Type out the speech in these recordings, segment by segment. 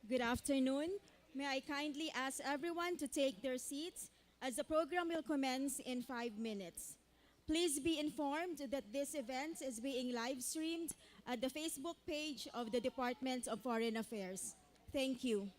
Good afternoon. May I kindly ask everyone to take their seats as the program will commence in 5 minutes. Please be informed that this event is being live streamed at the Facebook page of the Department of Foreign Affairs. Thank you.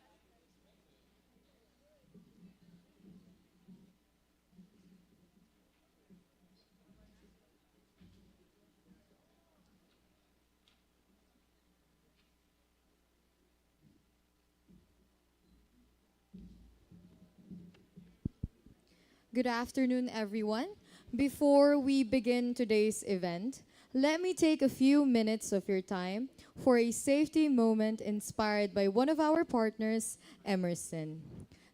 Good afternoon, everyone. Before we begin today's event, let me take a few minutes of your time for a safety moment inspired by one of our partners, Emerson.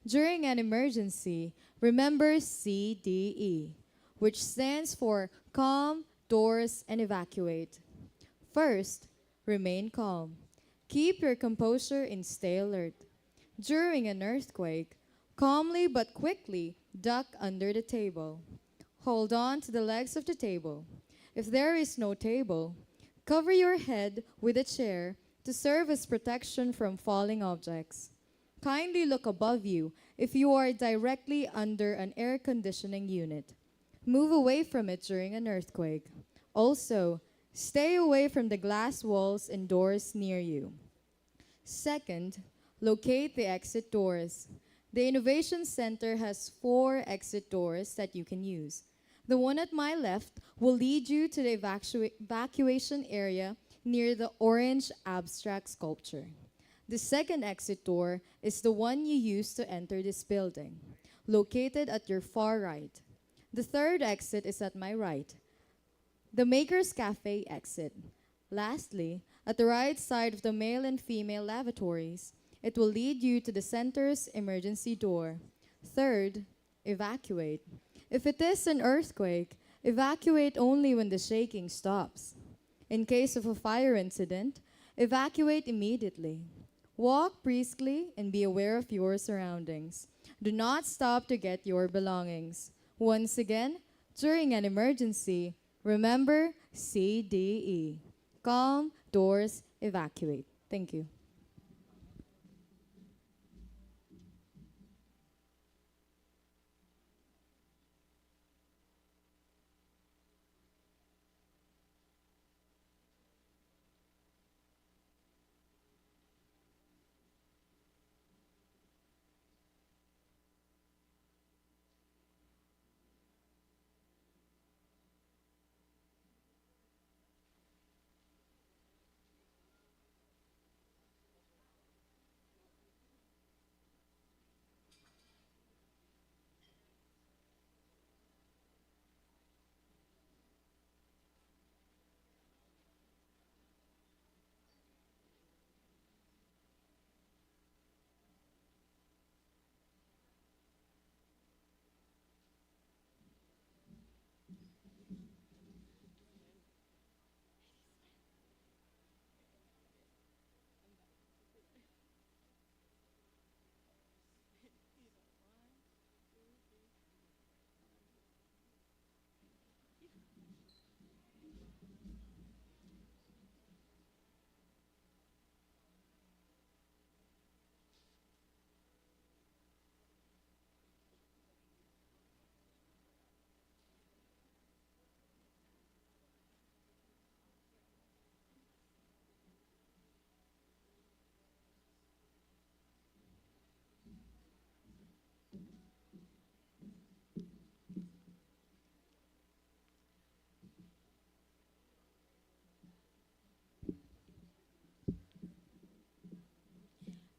During an emergency, remember CDE, which stands for Calm, Doors, and Evacuate. First, remain calm. Keep your composure and stay alert. During an earthquake, calmly but quickly duck under the table. Hold on to the legs of the table. If there is no table, cover your head with a chair to serve as protection from falling objects. Kindly look above you if you are directly under an air conditioning unit. Move away from it during an earthquake. Also, stay away from the glass walls and doors near you. Second, locate the exit doors. The Innovation Center has 4 exit doors that you can use. The one at my left will lead you to the evacuation area near the orange abstract sculpture. The second exit door is the one you use to enter this building, located at your far right. The third exit is at my right, the Makers Cafe exit. Lastly, at the right side of the male and female lavatories, it will lead you to the center's emergency door. Third, evacuate. If it is an earthquake, evacuate only when the shaking stops. In case of a fire incident, evacuate immediately. Walk briskly and be aware of your surroundings. Do not stop to get your belongings. Once again, during an emergency, remember CDE. Calm, doors, evacuate. Thank you.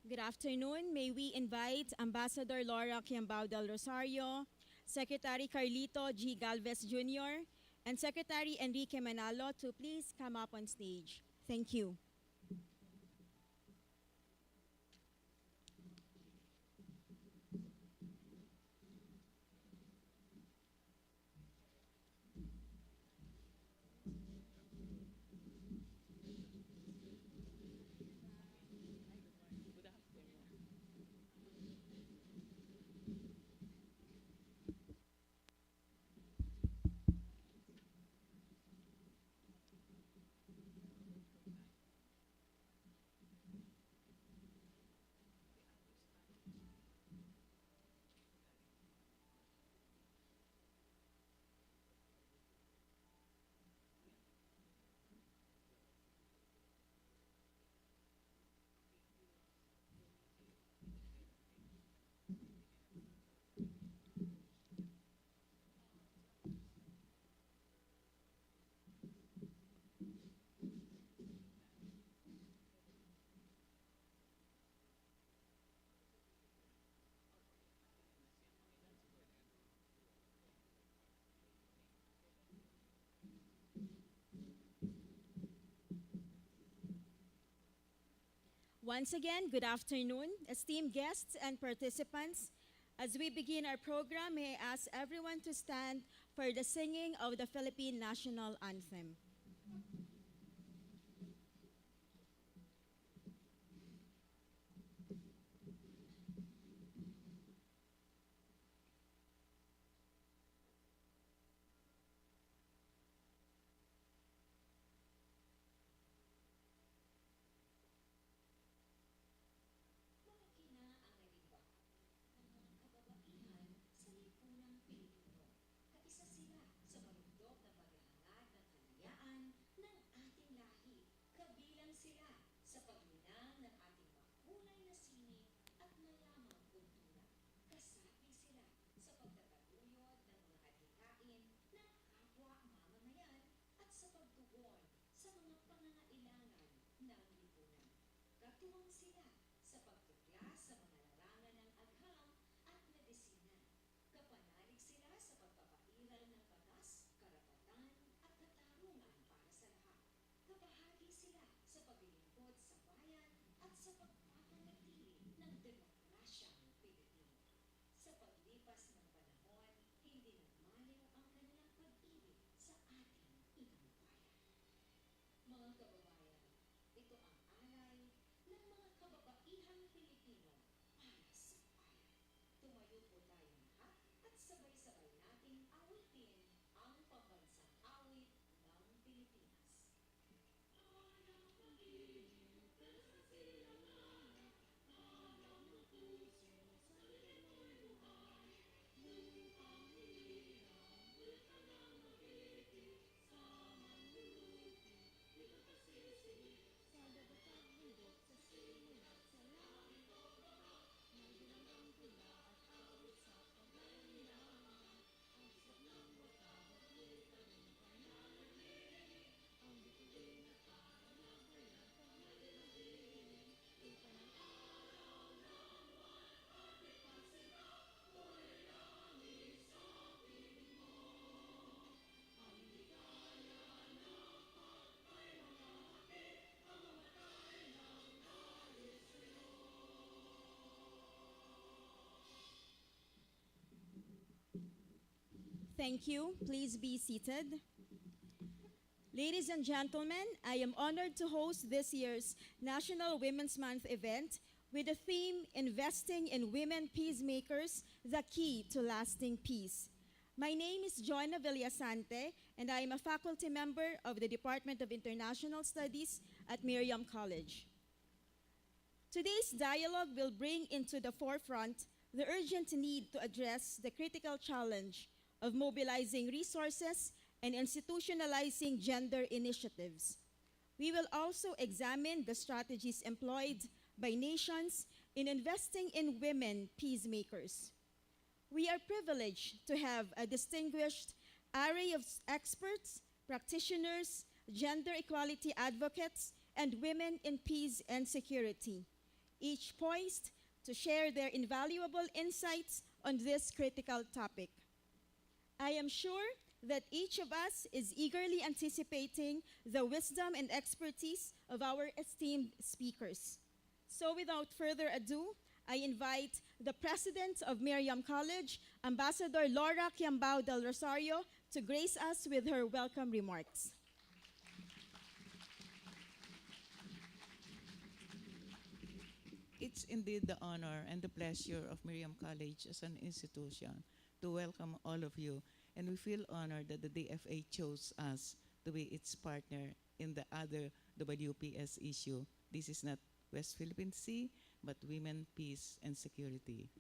Good afternoon. May we invite Ambassador Laura Quiambao del Rosario, Secretary Carlito G. Galvez Jr., and Secretary Enrique Manalo to please come up on stage. Thank you. Once again, good afternoon, esteemed guests and participants. As we begin our program, may I ask everyone to stand for the singing of the Philippine National Anthem. Thank you. Please be seated. Ladies and gentlemen, I am honored to host this year's National Women's Month event with the theme Investing in Women Peacemakers, the Key to Lasting Peace. My name is Joanna Villasante, and I am a faculty member of the Department of International Studies at Miriam College. Today's dialogue will bring into the forefront the urgent need to address the critical challenge of mobilizing resources and institutionalizing gender initiatives. We will also examine the strategies employed by nations in investing in women peacemakers. We are privileged to have a distinguished array of experts, practitioners, gender equality advocates, and women in peace and security, each poised to share their invaluable insights on this critical topic. I am sure that each of us is eagerly anticipating the wisdom and expertise of our esteemed speakers. So without further ado, I invite the President of Miriam College, Ambassador Laura Quiambao del Rosario, to grace us with her welcome remarks. It's indeed the honor and the pleasure of Miriam College as an institution to welcome all of you, and we feel honored that the DFA chose us to be its partner in the other WPS issue. This is not West Philippine Sea, but women, peace, and security.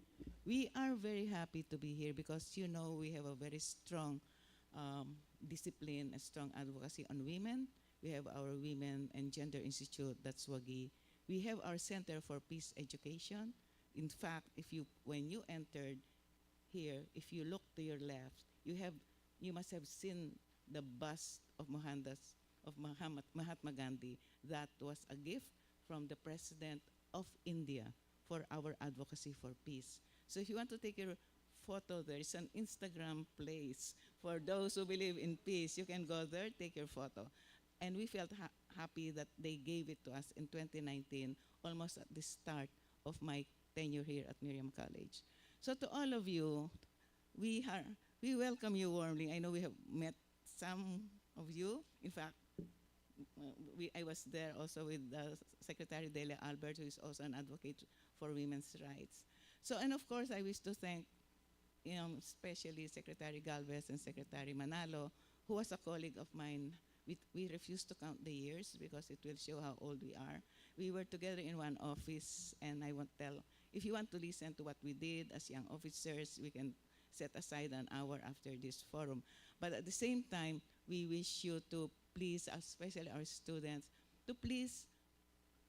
We are very happy to be here because you know we have a very strong discipline, a strong advocacy on women. We have our Women and Gender Institute, that's WAGI. We have our Center for Peace Education. In fact, when you entered here, if you look to your left, you must have seen the bust of Mahatma Gandhi. That was a gift from the President of India for our advocacy for peace. So if you want to take your photo, there is an Instagram place for those who believe in peace. You can go there, take your photo. And we felt happy that they gave it to us in 2019, almost at the start of my tenure here at Miriam College. So to all of you, we welcome you warmly. I know we have met some of you. In fact, I was there also with Secretary Delia Albert, who is also an advocate for women's rights. So, and of course, I wish to thank, especially Secretary Galvez and Secretary Manalo, who was a colleague of mine. We refused to count the years because it will show how old we are. We were together in one office, and I won't tell. If you want to listen to what we did as young officers, we can set aside an hour after this forum. But at the same time, we wish you to please, especially our students, to please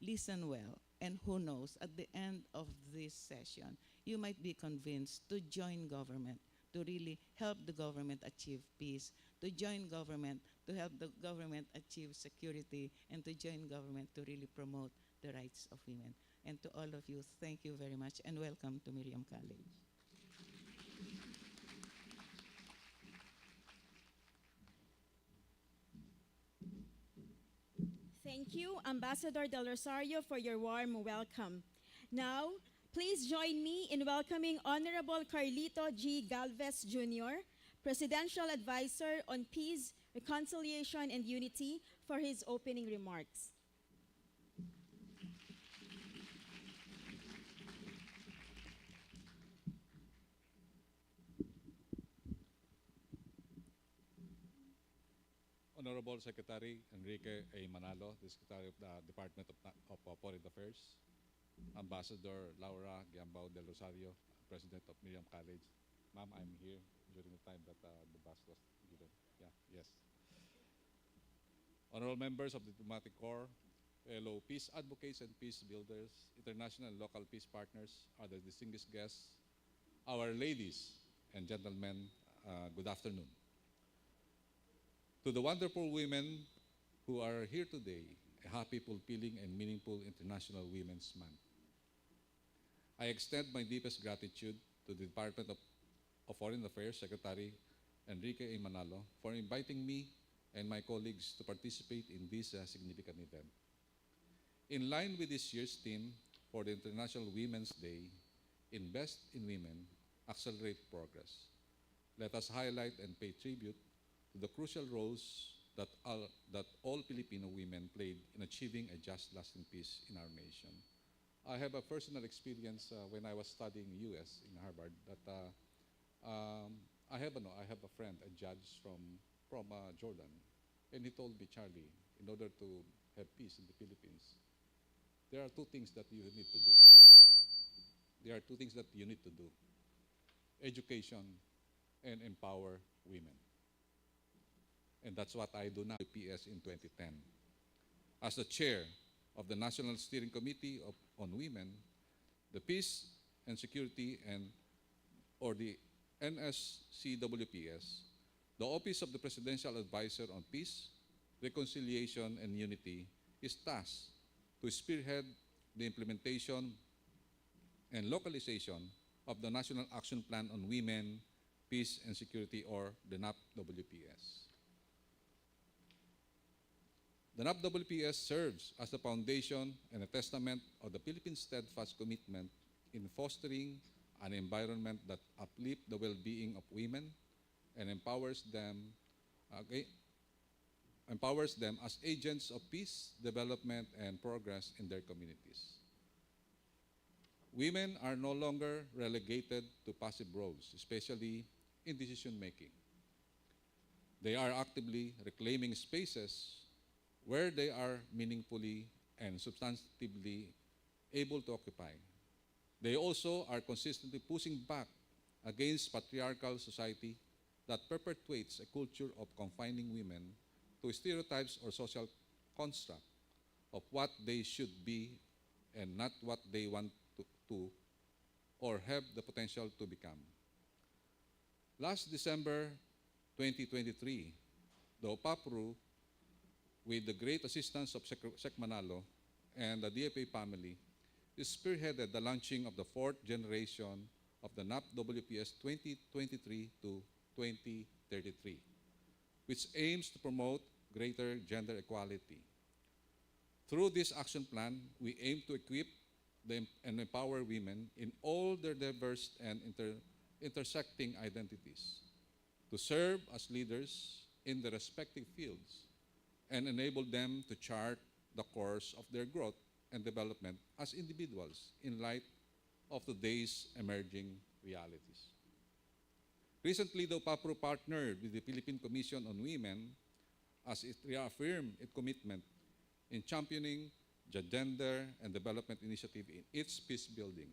listen well. And who knows, at the end of this session, you might be convinced to join government, to really help the government achieve peace, to join government, to help the government achieve security, and to join government to really promote the rights of women. And to all of you, thank you very much, and welcome to Miriam College. Thank you, Ambassador Del Rosario, for your warm welcome. Now, please join me in welcoming Honorable Carlito G. Galvez Jr., Presidential Advisor on Peace, Reconciliation, and Unity, for his opening remarks. Honorable Secretary Enrique A. Manalo, the Secretary of the Department of Foreign Affairs, Ambassador Laura Giambao del Rosario, President of Miriam College. Ma'am, I'm here during the time that the bus was given. Yeah, yes. Honorable members of the Diplomatic Corps, fellow peace advocates and peace builders, international and local peace partners, other distinguished guests, our ladies and gentlemen, good afternoon. To the wonderful women who are here today, a happy, fulfilling, and meaningful International Women's Month. I extend my deepest gratitude to the Department of Foreign Affairs Secretary Enrique A. Manalo for inviting me and my colleagues to participate in this significant event. In line with this year's theme for the International Women's Day, Invest in Women, Accelerate Progress. Let us highlight and pay tribute to the crucial roles that all Filipino women played in achieving a just, lasting peace in our nation. I have a personal experience when I was studying US in Harvard that I have a friend, a judge from Jordan, and he told me, Charlie, in order to have peace in the Philippines, there are two things that you need to do. There are two things that you need to do: education and empower women. And that's what I do now at PS in 2010. As the chair of the National Steering Committee on Women, the Peace and Security or the NSCWPS, the Office of the Presidential Advisor on Peace, Reconciliation, and Unity is tasked to spearhead the implementation and localization of the National Action Plan on Women, Peace, and Security, or the NAPWPS. The NAPWPS serves as the foundation and a testament of the Philippines' steadfast commitment in fostering an environment that uplifts the well-being of women and empowers them as agents of peace, development, and progress in their communities. Women are no longer relegated to passive roles, especially in decision-making. They are actively reclaiming spaces where they are meaningfully and substantively able to occupy. They also are consistently pushing back against patriarchal society that perpetuates a culture of confining women to stereotypes or social construct of what they should be and not what they want to or have the potential to become. Last December 2023, the OPAPRU, with the great assistance of Sec Manalo and the DFA family, spearheaded the launching of the fourth generation of the NAPWPS 2023 to 2033, which aims to promote greater gender equality, Through this action plan, we aim to equip and empower women in all their diverse and intersecting identities to serve as leaders in their respective fields and enable them to chart the course of their growth and development as individuals in light of today's emerging realities. Recently, the UPAPRO partnered with the Philippine Commission on Women as it reaffirmed its commitment in championing the Gender and Development Initiative in its peace building.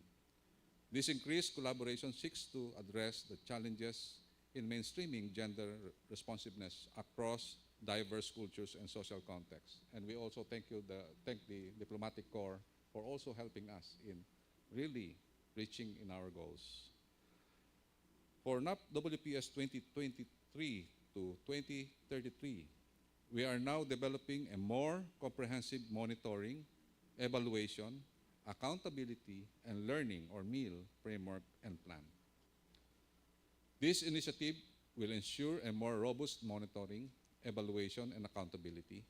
This increased collaboration seeks to address the challenges in mainstreaming gender responsiveness across diverse cultures and social contexts. And we also thank the Diplomatic Corps for also helping us in really reaching in our goals. For NAP WPS 2023 to 2033, we are now developing a more comprehensive monitoring, evaluation, accountability, and learning or meal framework and plan. This initiative will ensure a more robust monitoring, evaluation, and accountability,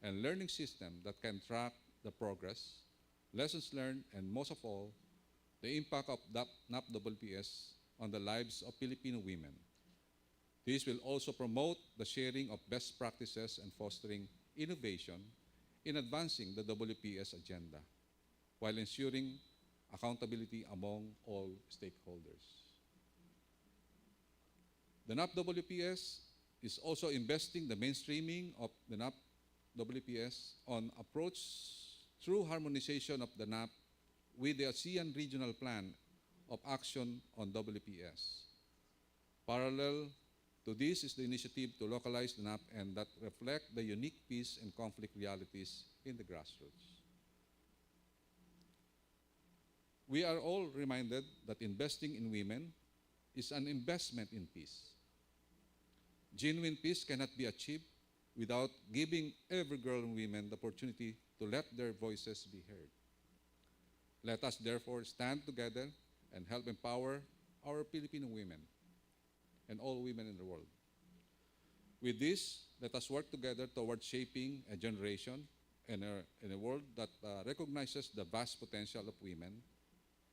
and learning system that can track the progress, lessons learned, and most of all, the impact of NAP WPS on the lives of Filipino women. This will also promote the sharing of best practices and fostering innovation in advancing the WPS agenda, while ensuring accountability among all stakeholders. The NAP WPS is also investing the mainstreaming of the NAP WPS on approach through harmonization of the NAP with the ASEAN Regional Plan of Action on WPS. Parallel to this is the initiative to localize the NAP and that reflect the unique peace and conflict realities in the grassroots. We are all reminded that investing in women is an investment in peace. Genuine peace cannot be achieved without giving every girl and woman the opportunity to let their voices be heard. Let us therefore stand together and help empower our Filipino women and all women in the world. With this, let us work together towards shaping a generation in a world that recognizes the vast potential of women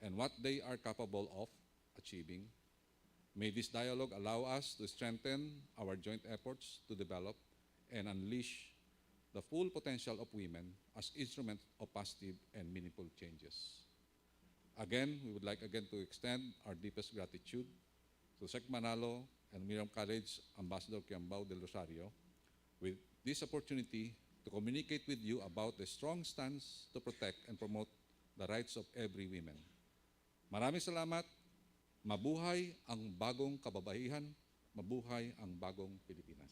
and what they are capable of achieving. May this dialogue allow us to strengthen our joint efforts to develop and unleash the full potential of women as instruments of positive and meaningful changes. Again, we would like again to extend our deepest gratitude to Sec Manalo and Miriam College Ambassador Kiambao del Rosario with this opportunity to communicate with you about the strong stance to protect and promote the rights of every woman. Maraming salamat. Mabuhay ang bagong kababaihan. Mabuhay ang bagong Pilipinas.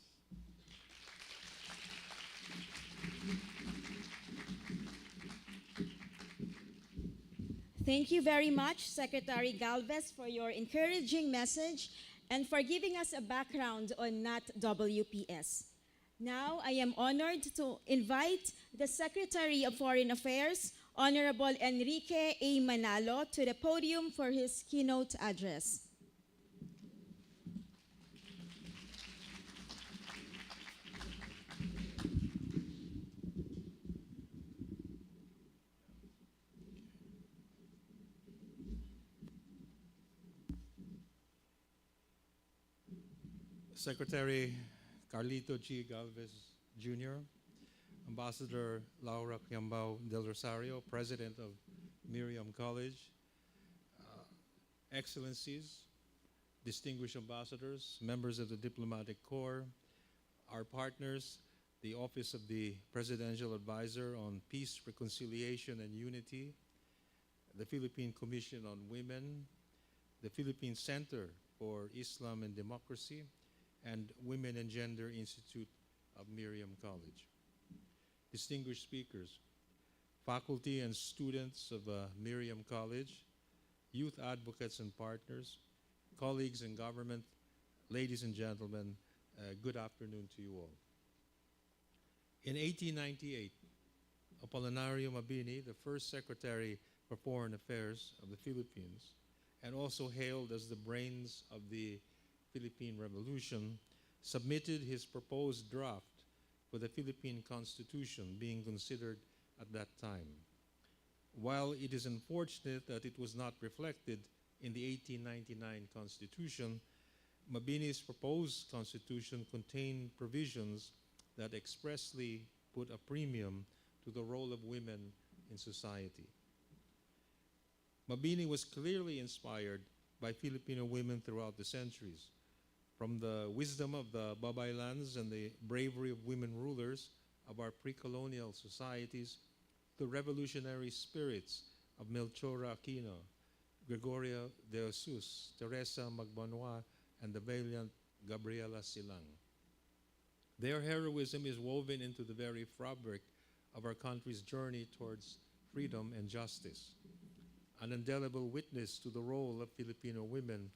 Thank you very much, Secretary Galvez, for your encouraging message and for giving us a background on NAT WPS. Now, I am honored to invite the Secretary of Foreign Affairs, Honorable Enrique A. Manalo, to the podium for his keynote address. Secretary Carlito G. Galvez Jr., Ambassador Laura Kiambao del Rosario, President of Miriam College, Excellencies, distinguished ambassadors, members of the Diplomatic Corps, our partners, the Office of the Presidential Advisor on Peace, Reconciliation, and Unity, the Philippine Commission on Women, the Philippine Center for Islam and Democracy, and Women and Gender Institute of Miriam College. Distinguished speakers, faculty and students of Miriam College, youth advocates and partners, colleagues in government, ladies and gentlemen, good afternoon to you all. In 1898, Apolinario Mabini, the first Secretary for Foreign Affairs of the Philippines, and also hailed as the brains of the Philippine Revolution, submitted his proposed draft for the Philippine Constitution, being considered at that time. While it is unfortunate that it was not reflected in the 1899 Constitution, Mabini's proposed constitution contained provisions that expressly put a premium to the role of women in society. Mabini was clearly inspired by Filipino women throughout the centuries. From the wisdom of the Babaylans and the bravery of women rulers of our pre-colonial societies, the revolutionary spirits of Melchora Aquino, Gregorio de Jesus, Teresa Magbanua, and the valiant Gabriela Silang. Their heroism is woven into the very fabric of our country's journey towards freedom and justice, an indelible witness to the role of Filipino women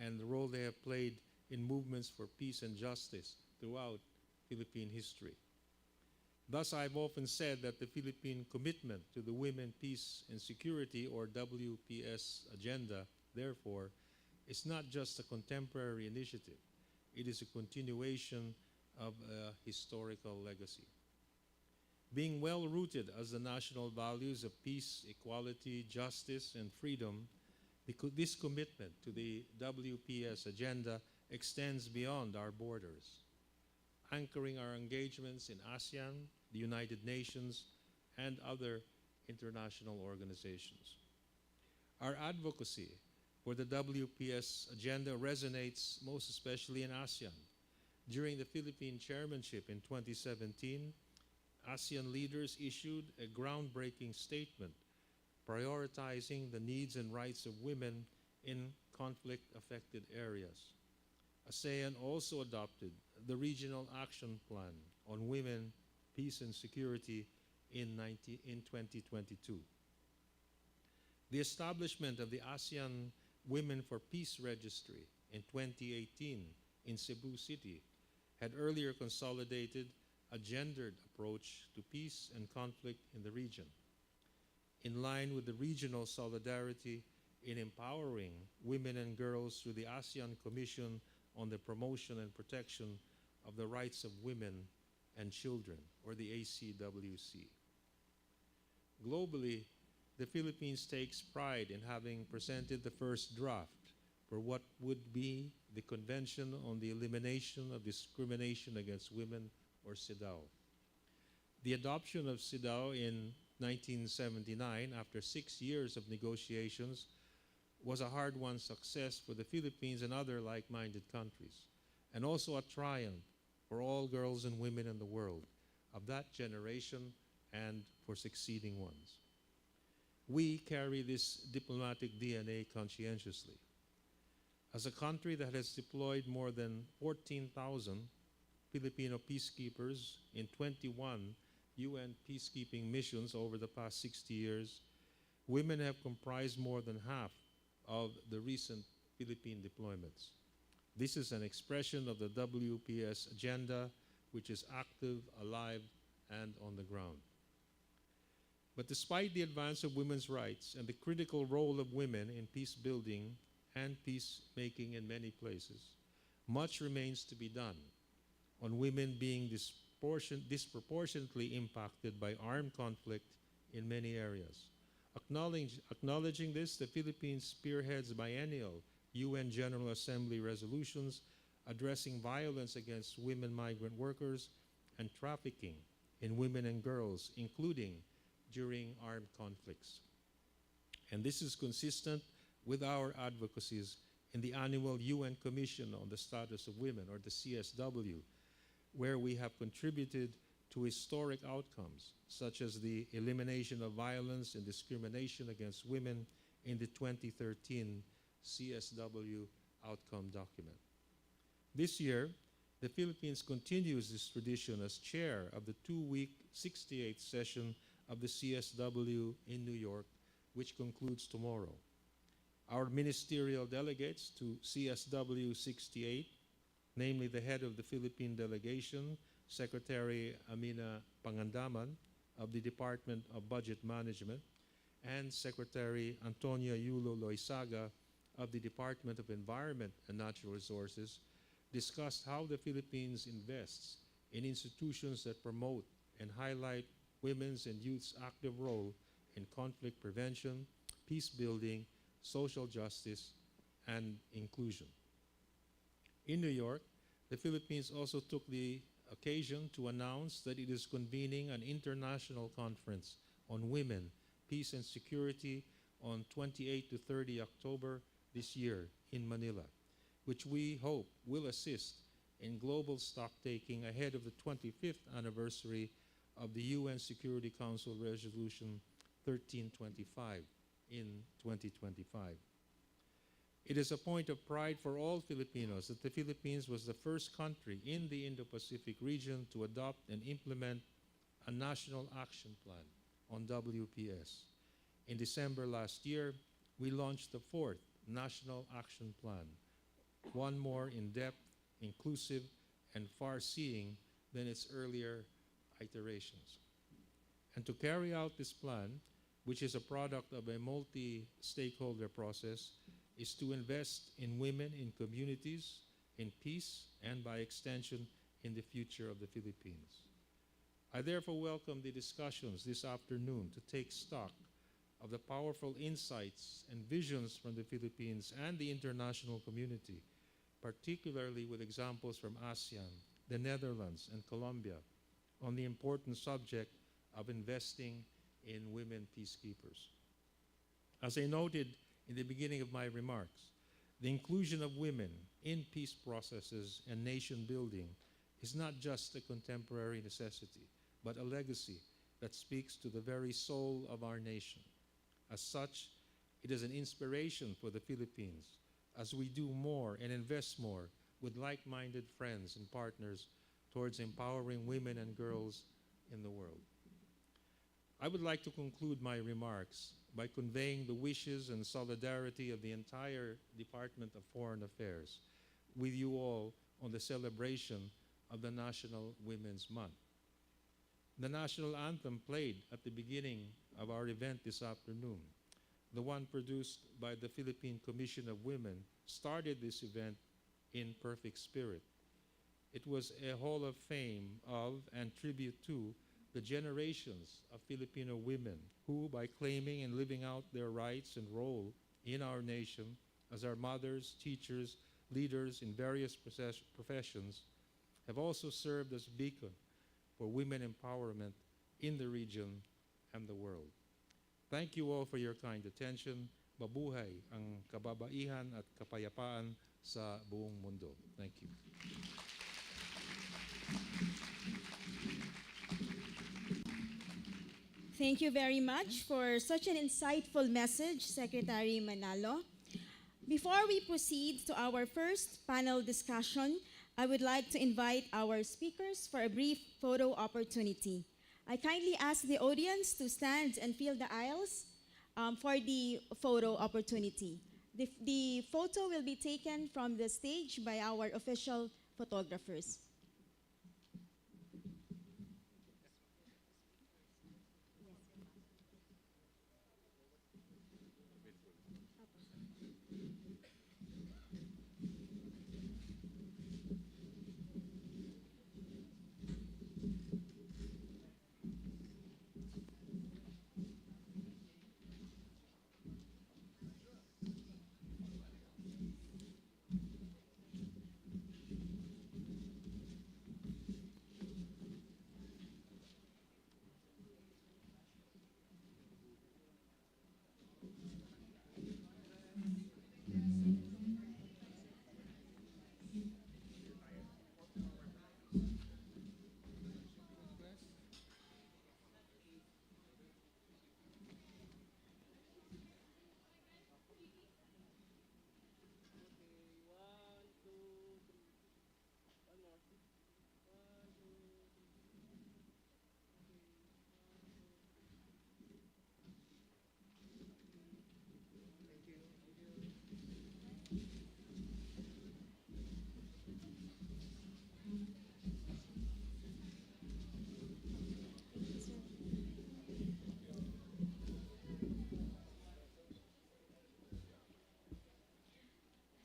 and the role they have played in movements for peace and justice throughout Philippine history. Thus, I've often said that the Philippine commitment to the Women, Peace, and Security, or WPS agenda, therefore, is not just a contemporary initiative. It is a continuation of a historical legacy. Being well-rooted as the national values of peace, equality, justice, and freedom, this commitment to the WPS agenda extends beyond our borders, anchoring our engagements in ASEAN, the United Nations, and other international organizations. Our advocacy for the WPS agenda resonates most especially in ASEAN. During the Philippine chairmanship in 2017, ASEAN leaders issued a groundbreaking statement prioritizing the needs and rights of women in conflict-affected areas. ASEAN also adopted the Regional Action Plan on Women, Peace and Security in 2022. The establishment of the ASEAN Women for Peace Registry in 2018 in Cebu City had earlier consolidated a gendered approach to peace and conflict in the region. In line with the regional solidarity in empowering women and girls through the ASEAN Commission on the Promotion and Protection of the Rights of Women and Children, or the ACWC. Globally, the Philippines takes pride in having presented the first draft for what would be the Convention on the Elimination of Discrimination Against Women, or CEDAW. The adoption of CEDAW in 1979, after 6 years of negotiations, was a hard-won success for the Philippines and other like-minded countries, and also a triumph for all girls and women in the world of that generation and for succeeding ones. We carry this diplomatic DNA conscientiously. As a country that has deployed more than 14,000 Filipino peacekeepers in 21 UN peacekeeping missions over the past 60 years, women have comprised more than half of the recent Philippine deployments. This is an expression of the WPS agenda, which is active, alive, and on the ground. But despite the advance of women's rights and the critical role of women in peace building and peacemaking in many places, much remains to be done on women being disproportionately impacted by armed conflict in many areas. Acknowledging this, the Philippines spearheads biennial UN General Assembly resolutions addressing violence against women migrant workers and trafficking in women and girls, including during armed conflicts. And this is consistent with our advocacies in the annual UN Commission on the Status of Women, or the CSW, where we have contributed to historic outcomes, such as the elimination of violence and discrimination against women in the 2013 CSW outcome document. This year, the Philippines continues this tradition as chair of the 2-week 68th session of the CSW in New York, which concludes tomorrow. Our ministerial delegates to CSW 68, namely the head of the Philippine delegation, Secretary Amina Pangandaman of the Department of Budget Management, and Secretary Antonia Yulo Loizaga of the Department of Environment and Natural Resources, discussed how the Philippines invests in institutions that promote and highlight women's and youth's active role in conflict prevention, peace building, social justice, and inclusion. In New York, the Philippines also took the occasion to announce that it is convening an international conference on women, peace, and security on 28 to 30 October this year in Manila, which we hope will assist in global stock-taking ahead of the 25th anniversary of the UN Security Council Resolution 1325 in 2025. It is a point of pride for all Filipinos that the Philippines was the first country in the Indo-Pacific region to adopt and implement a national action plan on WPS. In December last year, we launched the fourth National Action Plan, one more in-depth, inclusive, and far-seeing than its earlier iterations. And to carry out this plan, which is a product of a multi-stakeholder process, is to invest in women in communities, in peace, and by extension, in the future of the Philippines. I therefore welcome the discussions this afternoon to take stock of the powerful insights and visions from the Philippines and the international community, particularly with examples from ASEAN, the Netherlands, and Colombia, on the important subject of investing in women peacekeepers. As I noted in the beginning of my remarks, the inclusion of women in peace processes and nation building is not just a contemporary necessity, but a legacy that speaks to the very soul of our nation. As such, it is an inspiration for the Philippines as we do more and invest more with like-minded friends and partners towards empowering women and girls in the world. I would like to conclude my remarks by conveying the wishes and solidarity of the entire Department of Foreign Affairs with you all on the celebration of the National Women's Month. The national anthem played at the beginning of our event this afternoon, the one produced by the Philippine Commission of Women, started this event in perfect spirit. It was a hall of fame of and tribute to the generations of Filipino women who, by claiming and living out their rights and role in our nation as our mothers, teachers, leaders in various professions, have also served as beacon for women empowerment in the region and the world. Thank you all for your kind attention. Mabuhay ang kababaihan at kapayapaan sa buong mundo. Thank you. Thank you very much for such an insightful message, Secretary Manalo. Before we proceed to our first panel discussion, I would like to invite our speakers for a brief photo opportunity. I kindly ask the audience to stand and fill the aisles for the photo opportunity. The photo will be taken from the stage by our official photographers.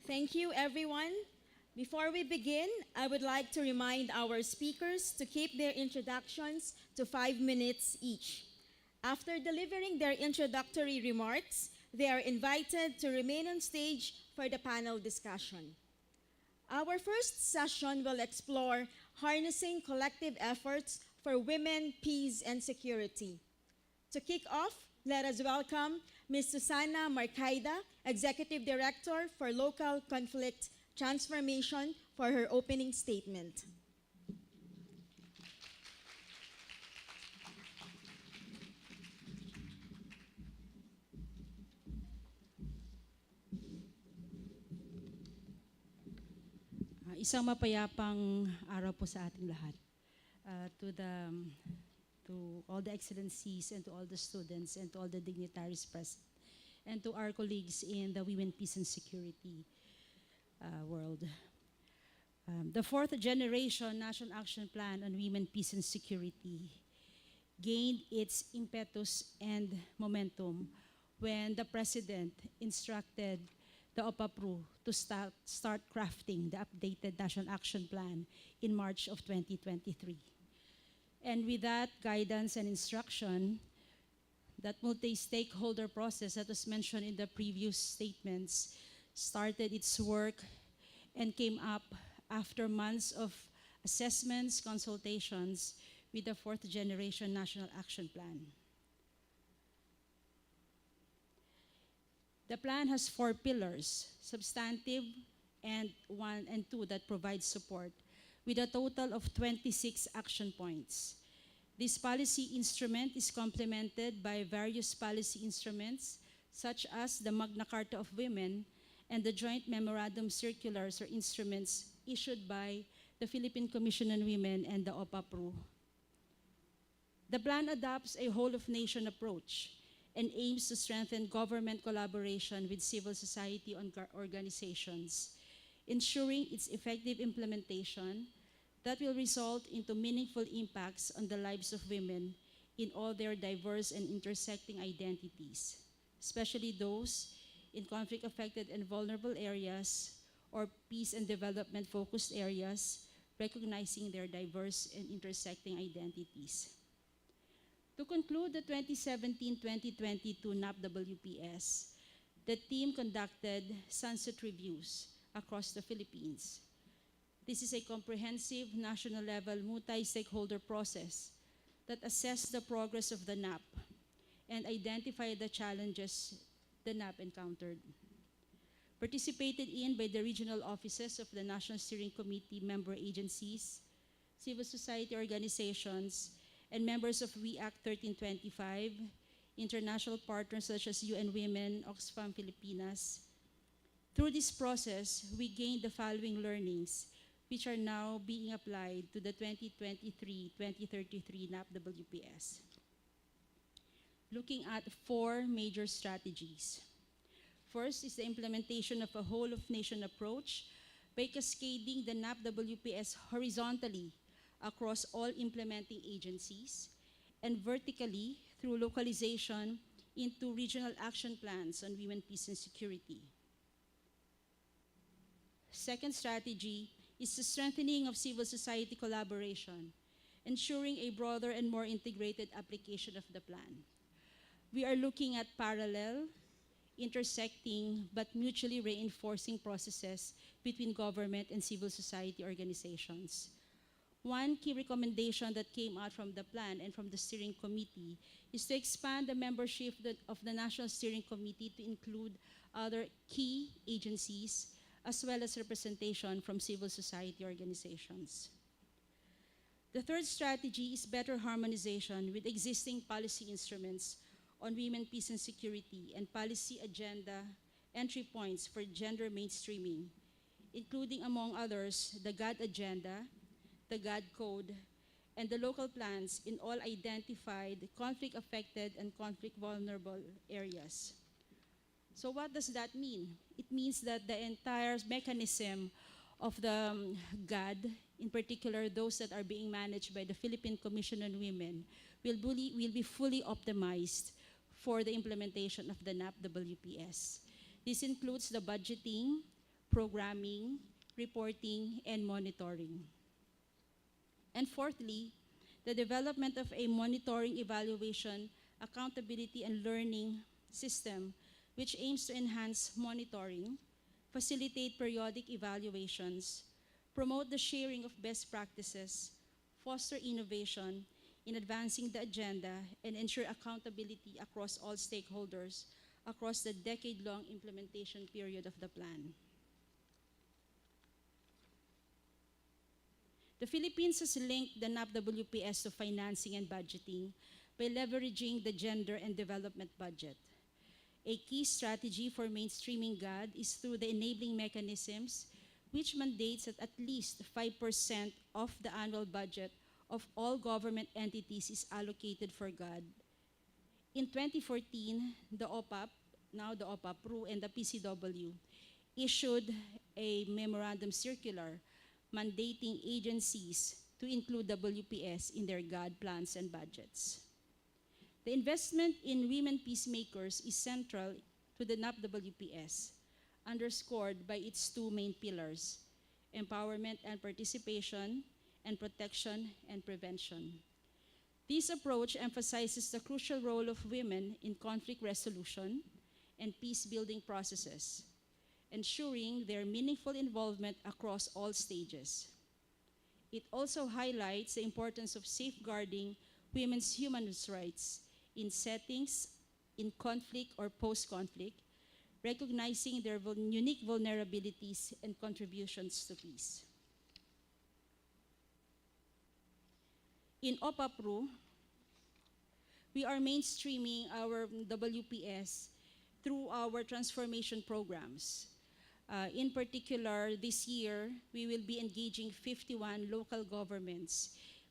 Thank you, everyone. Before we begin, I would like to remind our speakers to keep their introductions to 5 minutes each. After delivering their introductory remarks, they are invited to remain on stage for the panel discussion. Our first session will explore harnessing collective efforts for women, peace, and security. To kick off, let us welcome Ms. Susana Marcaida, Executive Director for Local Conflict Transformation, for her opening statement. Isang mapayapang araw po sa ating lahat. To all the excellencies and to all the students and to all the dignitaries present and to our colleagues in the Women, Peace and Security world. The fourth generation National Action Plan on Women, Peace and Security gained its impetus and momentum when the President instructed the OPAPRU to start crafting the updated National Action Plan in March of 2023. And with that guidance and instruction, that multi-stakeholder process that was mentioned in the previous statements started its work and came up after months of assessments, consultations with the fourth generation National Action Plan. The plan has 4 pillars, substantive and 1 and 2 that provide support, with a total of 26 action points. This policy instrument is complemented by various policy instruments, such as the Magna Carta of Women and the Joint Memorandum Circulars or instruments issued by the Philippine Commission on Women and the OPAPRU. The plan adopts a whole-of-nation approach and aims to strengthen government collaboration with civil society organizations, ensuring its effective implementation that will result into meaningful impacts on the lives of women in all their diverse and intersecting identities, especially those in conflict-affected and vulnerable areas or peace and development-focused areas, recognizing their diverse and intersecting identities. To conclude the 2017-2022 NAP-WPS, the team conducted sunset reviews across the Philippines. This is a comprehensive national-level multi-stakeholder process that assessed the progress of the NAP and identified the challenges the NAP encountered. Participated in by the regional offices of the National Steering Committee member agencies, civil society organizations, and members of We Act 1325, international partners such as UN Women, Oxfam Filipinas. Through this process, we gained the following learnings, which are now being applied to the 2023-2033 NAP-WPS. Looking at 4 major strategies. First is the implementation of a whole-of-nation approach by cascading the NAP-WPS horizontally across all implementing agencies and vertically through localization into regional action plans on women, peace, and security. Second strategy is the strengthening of civil society collaboration, ensuring a broader and more integrated application of the plan. We are looking at parallel, intersecting, but mutually reinforcing processes between government and civil society organizations. One key recommendation that came out from the plan and from the steering committee is to expand the membership of the National Steering Committee to include other key agencies as well as representation from civil society organizations. The third strategy is better harmonization with existing policy instruments on women, peace, and security and policy agenda entry points for gender mainstreaming, including, among others, the GAD agenda, the GAD code, and the local plans in all identified conflict-affected and conflict-vulnerable areas. So what does that mean? It means that the entire mechanism of the GAD, in particular those that are being managed by the Philippine Commission on Women, will be fully optimized for the implementation of the NAP-WPS. This includes the budgeting, programming, reporting, and monitoring. And fourthly, the development of a monitoring, evaluation, accountability, and learning system which aims to enhance monitoring, facilitate periodic evaluations, promote the sharing of best practices, foster innovation in advancing the agenda, and ensure accountability across all stakeholders across the decade-long implementation period of the plan. The Philippines has linked the NAPWPS to financing and budgeting by leveraging the gender and development budget. A key strategy for mainstreaming GAD is through the enabling mechanisms, which mandates that at least 5% of the annual budget of all government entities is allocated for GAD. In 2014, the OPAP, now the OPAP-RU, and the PCW issued a memorandum circular mandating agencies to include WPS in their GAD plans and budgets. The investment in women peacemakers is central to the NAPWPS, underscored by its two main pillars: empowerment and participation, and protection and prevention. This approach emphasizes the crucial role of women in conflict resolution and peace-building processes, ensuring their meaningful involvement across all stages. It also highlights the importance of safeguarding women's human rights in settings in conflict or post-conflict, recognizing their unique vulnerabilities and contributions to peace. In OPAP-RU, we are mainstreaming our WPS through our transformation programs. In particular, this year, we will be engaging 51 local governments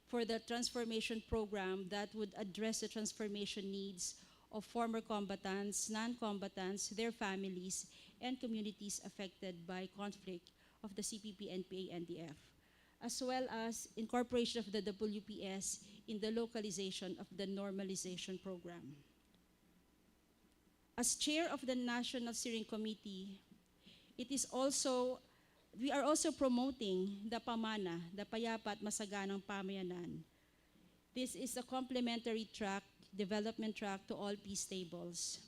for the transformation program that would address the transformation needs of former combatants, non-combatants, their families, and communities affected by conflict of the CPP, NPA, NDF, as well as incorporation of the WPS in the localization of the normalization program. As chair of the National Steering Committee, we are also promoting the PAMANA, the Payapa at Masaganang Pamayanan. This is a complementary track, development track to all peace tables.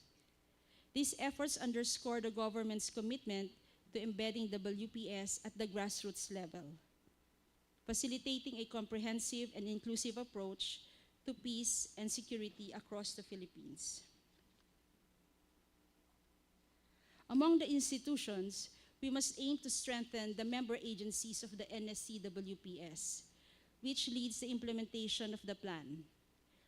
These efforts underscore the government's commitment to embedding WPS at the grassroots level, facilitating a comprehensive and inclusive approach to peace and security across the Philippines. Among the institutions, we must aim to strengthen the member agencies of the NSC-WPS, which leads the implementation of the plan.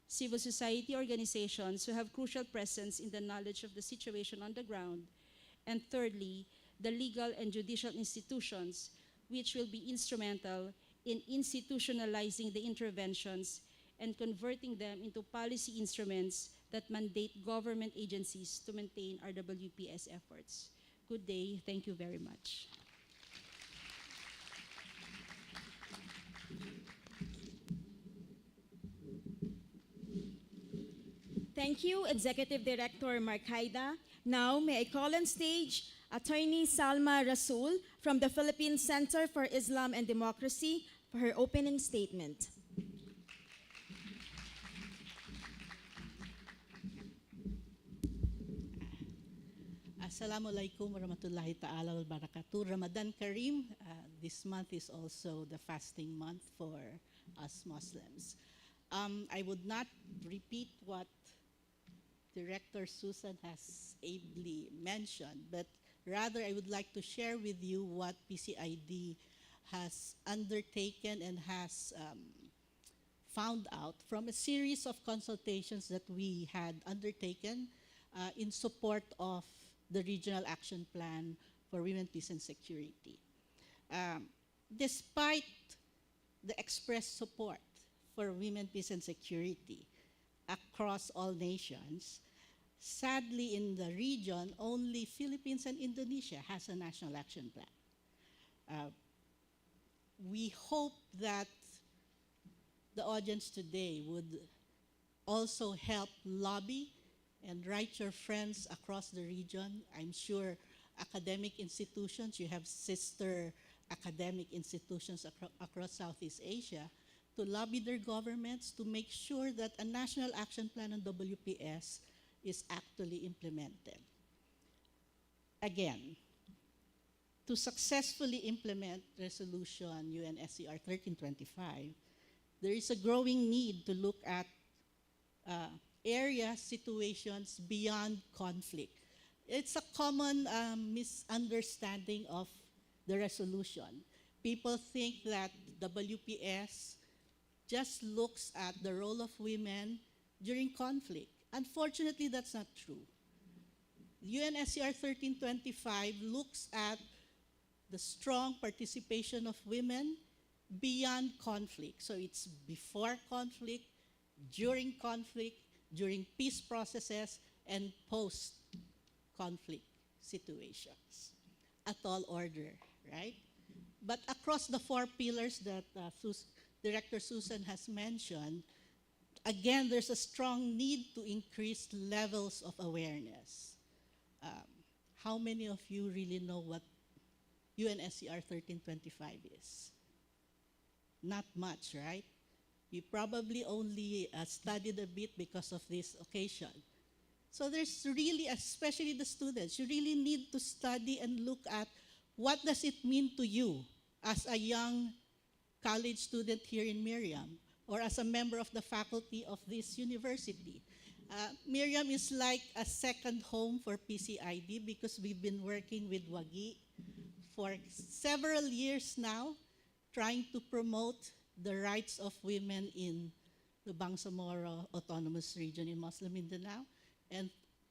Civil society organizations who have crucial presence in the knowledge of the situation on the ground. And thirdly, the legal and judicial institutions, which will be instrumental in institutionalizing the interventions and converting them into policy instruments that mandate government agencies to maintain our WPS efforts. Good day. Thank you very much. Thank you, Executive Director Mark Haida. Now, may I call on stage Attorney Salma Rasul from the Philippine Center for Islam and Democracy for her opening statement. Assalamualaikum warahmatullahi ta'ala wa barakatuh. Ramadan Kareem. This month is also the fasting month for us Muslims. I would not repeat what Director Susan has ably mentioned, but rather I would like to share with you what PCID has undertaken and has found out from a series of consultations that we had undertaken in support of the Regional Action Plan for Women, Peace and Security. Despite the expressed support for women, peace and security across all nations, sadly in the region, only Philippines and Indonesia has a national action plan. We hope that the audience today would also help lobby and write your friends across the region. I'm sure academic institutions, you have sister academic institutions across Southeast Asia to lobby their governments to make sure that a national action plan on WPS is actually implemented. Again, to successfully implement Resolution UNSCR 1325, there is a growing need to look at area situations beyond conflict. It's a common misunderstanding of the resolution. People think that WPS just looks at the role of women during conflict. Unfortunately, that's not true. UNSCR 1325 looks at the strong participation of women beyond conflict. So it's before conflict, during conflict, during peace processes, and post-conflict situations. A tall order, right? But across the four pillars that Director Susan has mentioned, again, there's a strong need to increase levels of awareness. How many of you really know what UNSCR 1325 is? Not much, right? You probably only studied a bit because of this occasion. So there's really, especially the students, you really need to study and look at what does it mean to you as a young college student here in Miriam, or as a member of the faculty of this university. Miriam is like a second home for PCID because we've been working with WAGI for several years now, trying to promote the rights of women in the Bangsamoro Autonomous Region in Muslim Mindanao and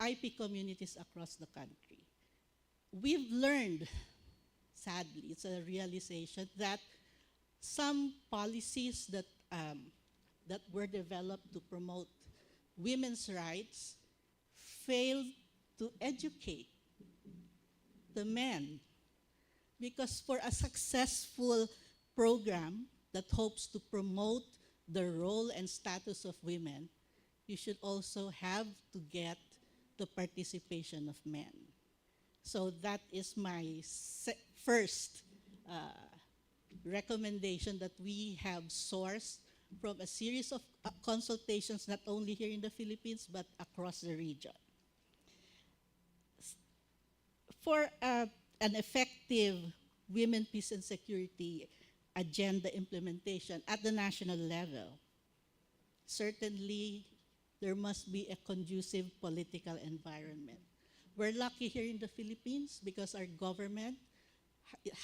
IP communities across the country. We've learned, sadly, it's a realization that some policies that were developed to promote women's rights failed to educate the men. Because for a successful program that hopes to promote the role and status of women, you should also have to get the participation of men. So that is my first recommendation that we have sourced from a series of consultations, not only here in the Philippines, but across the region. For an effective women, peace, and security agenda implementation at the national level, certainly there must be a conducive political environment. We're lucky here in the Philippines because our government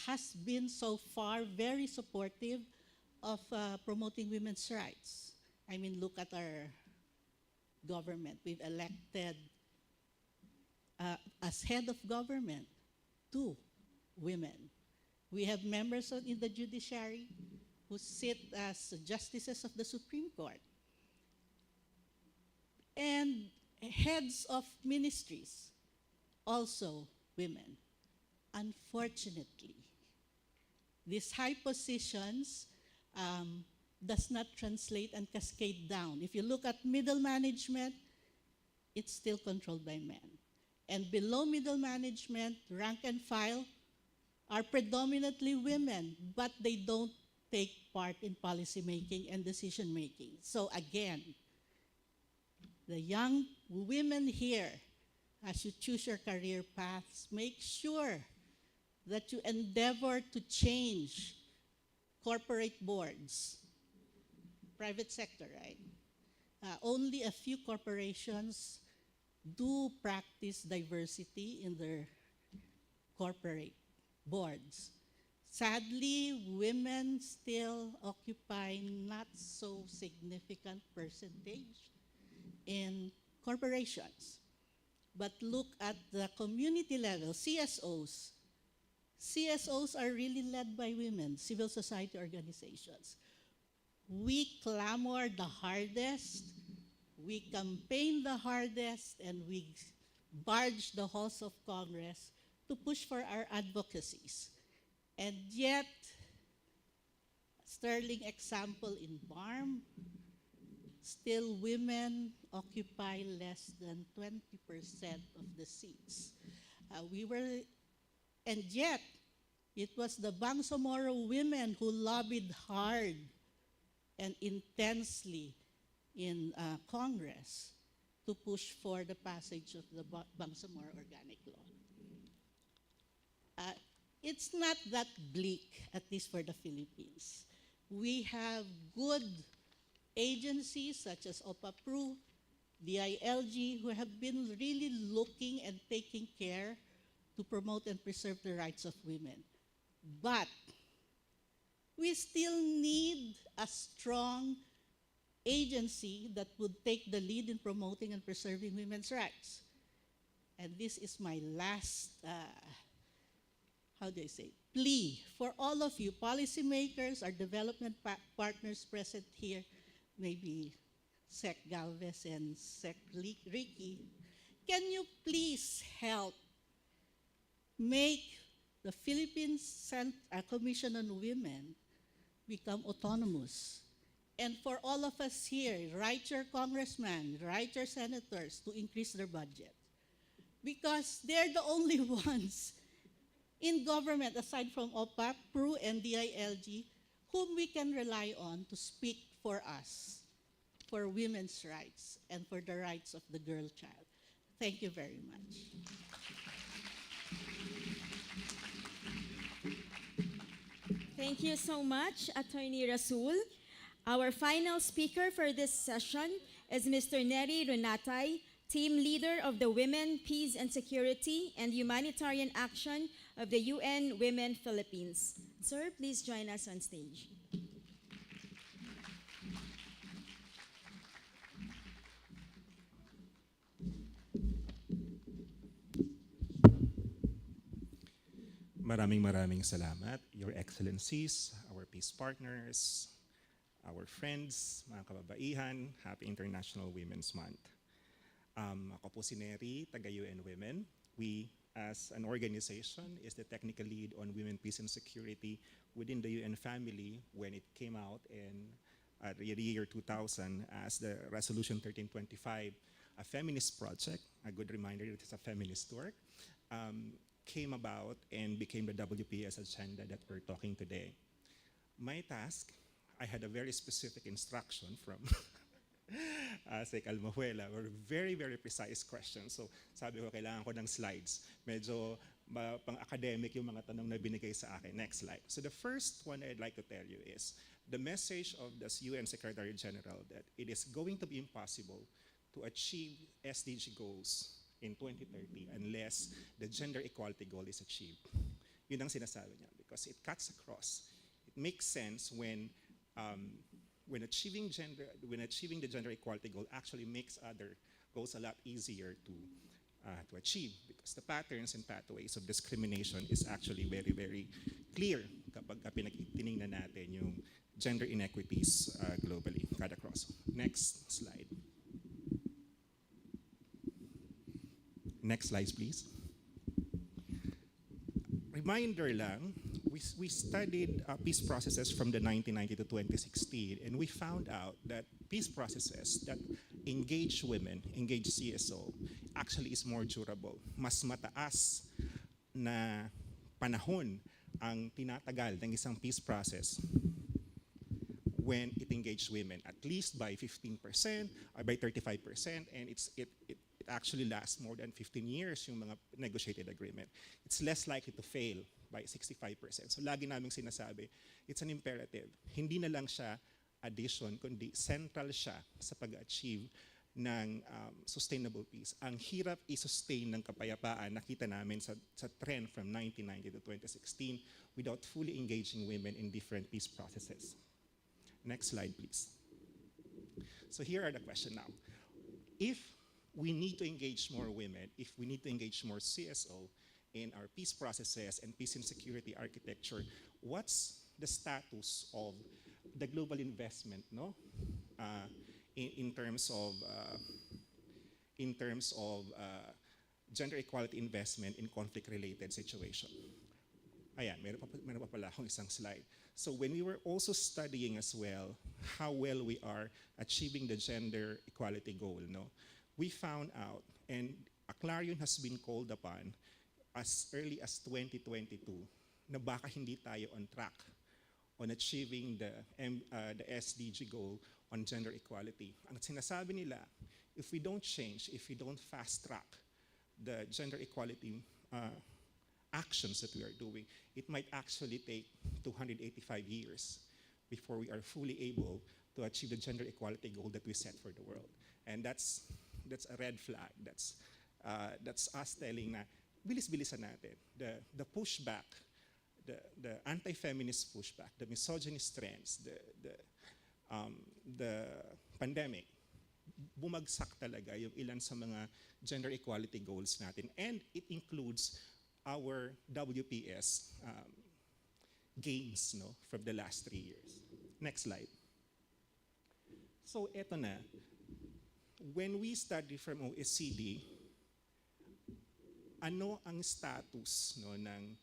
has been so far very supportive of promoting women's rights. I mean, look at our government. We've elected as head of government 2 women. We have members in the judiciary who sit as justices of the Supreme Court. And heads of ministries, also women. Unfortunately, these high positions does not translate and cascade down. If you look at middle management, it's still controlled by men. And below middle management, rank and file are predominantly women, but they don't take part in policy making and decision making. So again, the young women here, as you choose your career paths, make sure that you endeavor to change corporate boards. Private sector, right? Only a few corporations do practice diversity in their corporate boards. Sadly, women still occupy not so significant percentage in corporations. But look at the community level, CSOs. CSOs are really led by women, civil society organizations. We clamor the hardest, we campaign the hardest, and we barge the halls of Congress to push for our advocacies. And yet, sterling example in BARM, still women occupy less than 20% of the seats. And yet, It was the Bangsamoro women who lobbied hard and intensely in Congress to push for the passage of the Bangsamoro Organic Law. Uh, it's not that bleak, at least for the Philippines. We have good agencies such as OPAPRU, DILG, who have been really looking and taking care to promote and preserve the rights of women. But we still need a strong agency that would take the lead in promoting and preserving women's rights. And this is my last, plea for all of you, policymakers, our development partners present here, maybe Sec Galvez and Sec Ricky, can you please help make the Philippines Commission on Women become autonomous? And for all of us here, write your congressman, write your senators to increase their budget. Because they're the only ones in government, aside from OPAC, PRU, and DILG, whom we can rely on to speak for us, for women's rights, and for the rights of the girl child. Thank you very much. Thank you so much, Attorney Rasul. Our final speaker for this session is Mr. Neri Runatay, Team Leader of the Women, Peace and Security and Humanitarian Action of the UN Women Philippines. Sir, please join us on stage. Maraming salamat, Your Excellencies, our peace partners, our friends, mga kababaihan, Happy International Women's Month. Ako po si Neri, taga-UN Women. We, as an organization, is the technical lead on women, peace, and security within the UN family when it came out in the year 2000 as the Resolution 1325, a feminist project, a good reminder that it's a feminist work, came about and became the WPS agenda that we're talking today. My task, I had a very specific instruction from Sec Almahuela, were very precise questions. So sabi ko, kailangan ko ng slides. Medyo pang-academic yung mga tanong na binigay sa akin. Next slide. So the first one I'd like to tell you is the message of the UN Secretary General that it is going to be impossible to achieve SDG goals in 2030 unless the gender equality goal is achieved. Yun ang sinasabi niya because it cuts across. It makes sense when achieving the gender equality goal actually makes other goals a lot easier to achieve because the patterns and pathways of discrimination is actually very clear kapag tinignan natin yung gender inequities globally, cut across. Next slide. Next slide, please. Reminder lang, we studied peace processes from the 1990 to 2016, and we found out that peace processes that engage women, engage CSO, actually is more durable. Mas mataas na panahon ang tinatagal ng isang peace process when it engaged women, at least by 15% or by 35%, and it actually lasts more than 15 years yung mga negotiated agreement. It's less likely to fail by 65%. So lagi naming sinasabi, it's an imperative. Hindi na lang siya addition, kundi central siya sa pag-achieve ng sustainable peace. Ang hirap i-sustain ng kapayapaan, nakita namin sa trend from 1990 to 2016 without fully engaging women in different peace processes. Next slide, please. So here are the question now. If we need to engage more women, if we need to engage more CSO in our peace processes and peace and security architecture, what's the status of the global investment, no? In terms of gender equality investment in conflict-related situation. Ayan, meron pa pala akong isang slide. So when we were also studying as well how well we are achieving the gender equality goal, no? We found out, and a clarion has been called upon as early as 2022, na baka hindi tayo on track on achieving the SDG goal on gender equality. Ang sinasabi nila, if we don't change, if we don't fast track the gender equality actions that we are doing, it might actually take 285 years before we are fully able to achieve the gender equality goal that we set for the world. And that's a red flag. That's us telling na bilis-bilisan natin. The pushback, the anti-feminist pushback, the misogynist trends, the pandemic, bumagsak talaga yung ilan sa mga gender equality goals natin. And it includes our WPS gains, no, from the last 3 years. Next slide. So eto na, when we study from OECD, ano ang status, no, ng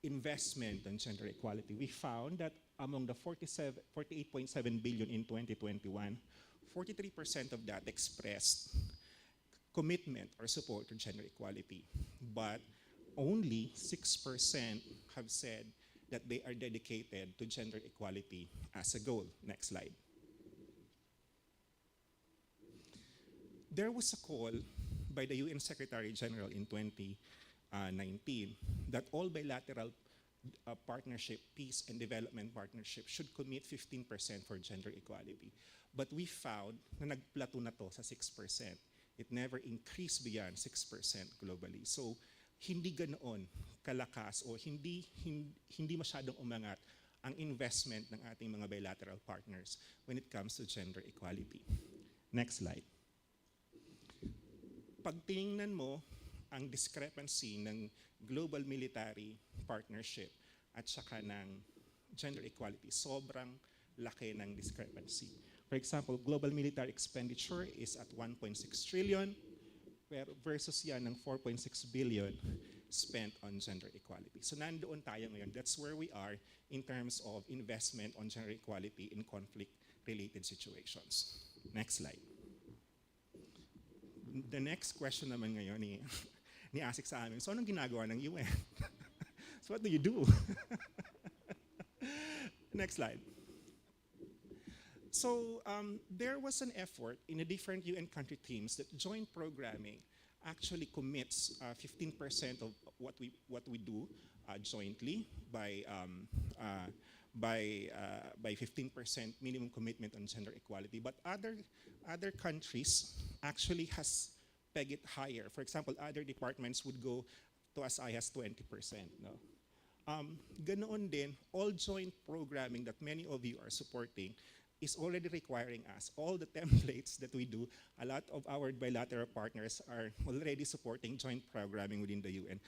investment on gender equality? We found that among the 48.7 billion in 2021, 43% of that expressed commitment or support to gender equality. But only 6% have said that they are dedicated to gender equality as a goal. Next slide. There was a call by the UN Secretary General in 2019 that all bilateral partnership, peace and development partnership should commit 15% for gender equality. But we found na nagplato na to sa 6%. It never increased beyond 6% globally. So hindi ganoon kalakas o hindi masyadong umangat ang investment ng ating mga bilateral partners when it comes to gender equality. Next slide. Pag tiningnan mo ang discrepancy ng global military partnership at saka ng gender equality, sobrang laki ng discrepancy. For example, global military expenditure is at 1.6 trillion versus yan ng 4.6 billion spent on gender equality. So nandoon tayo ngayon. That's where we are in terms of investment on gender equality in conflict-related situations. Next slide. The next question naman ngayon ni Asik sa amin, so anong ginagawa ng UN? So what do you do? Next slide. So there was an effort in the different UN country teams that joint programming actually commits 15% of what we do jointly by 15% minimum commitment on gender equality. But other countries actually has pegged it higher. For example, other departments would go to as high as 20%. No? Ganoon din, all joint programming that many of you are supporting is already requiring us. All the templates that we do, a lot of our bilateral partners are already supporting joint programming within the UN.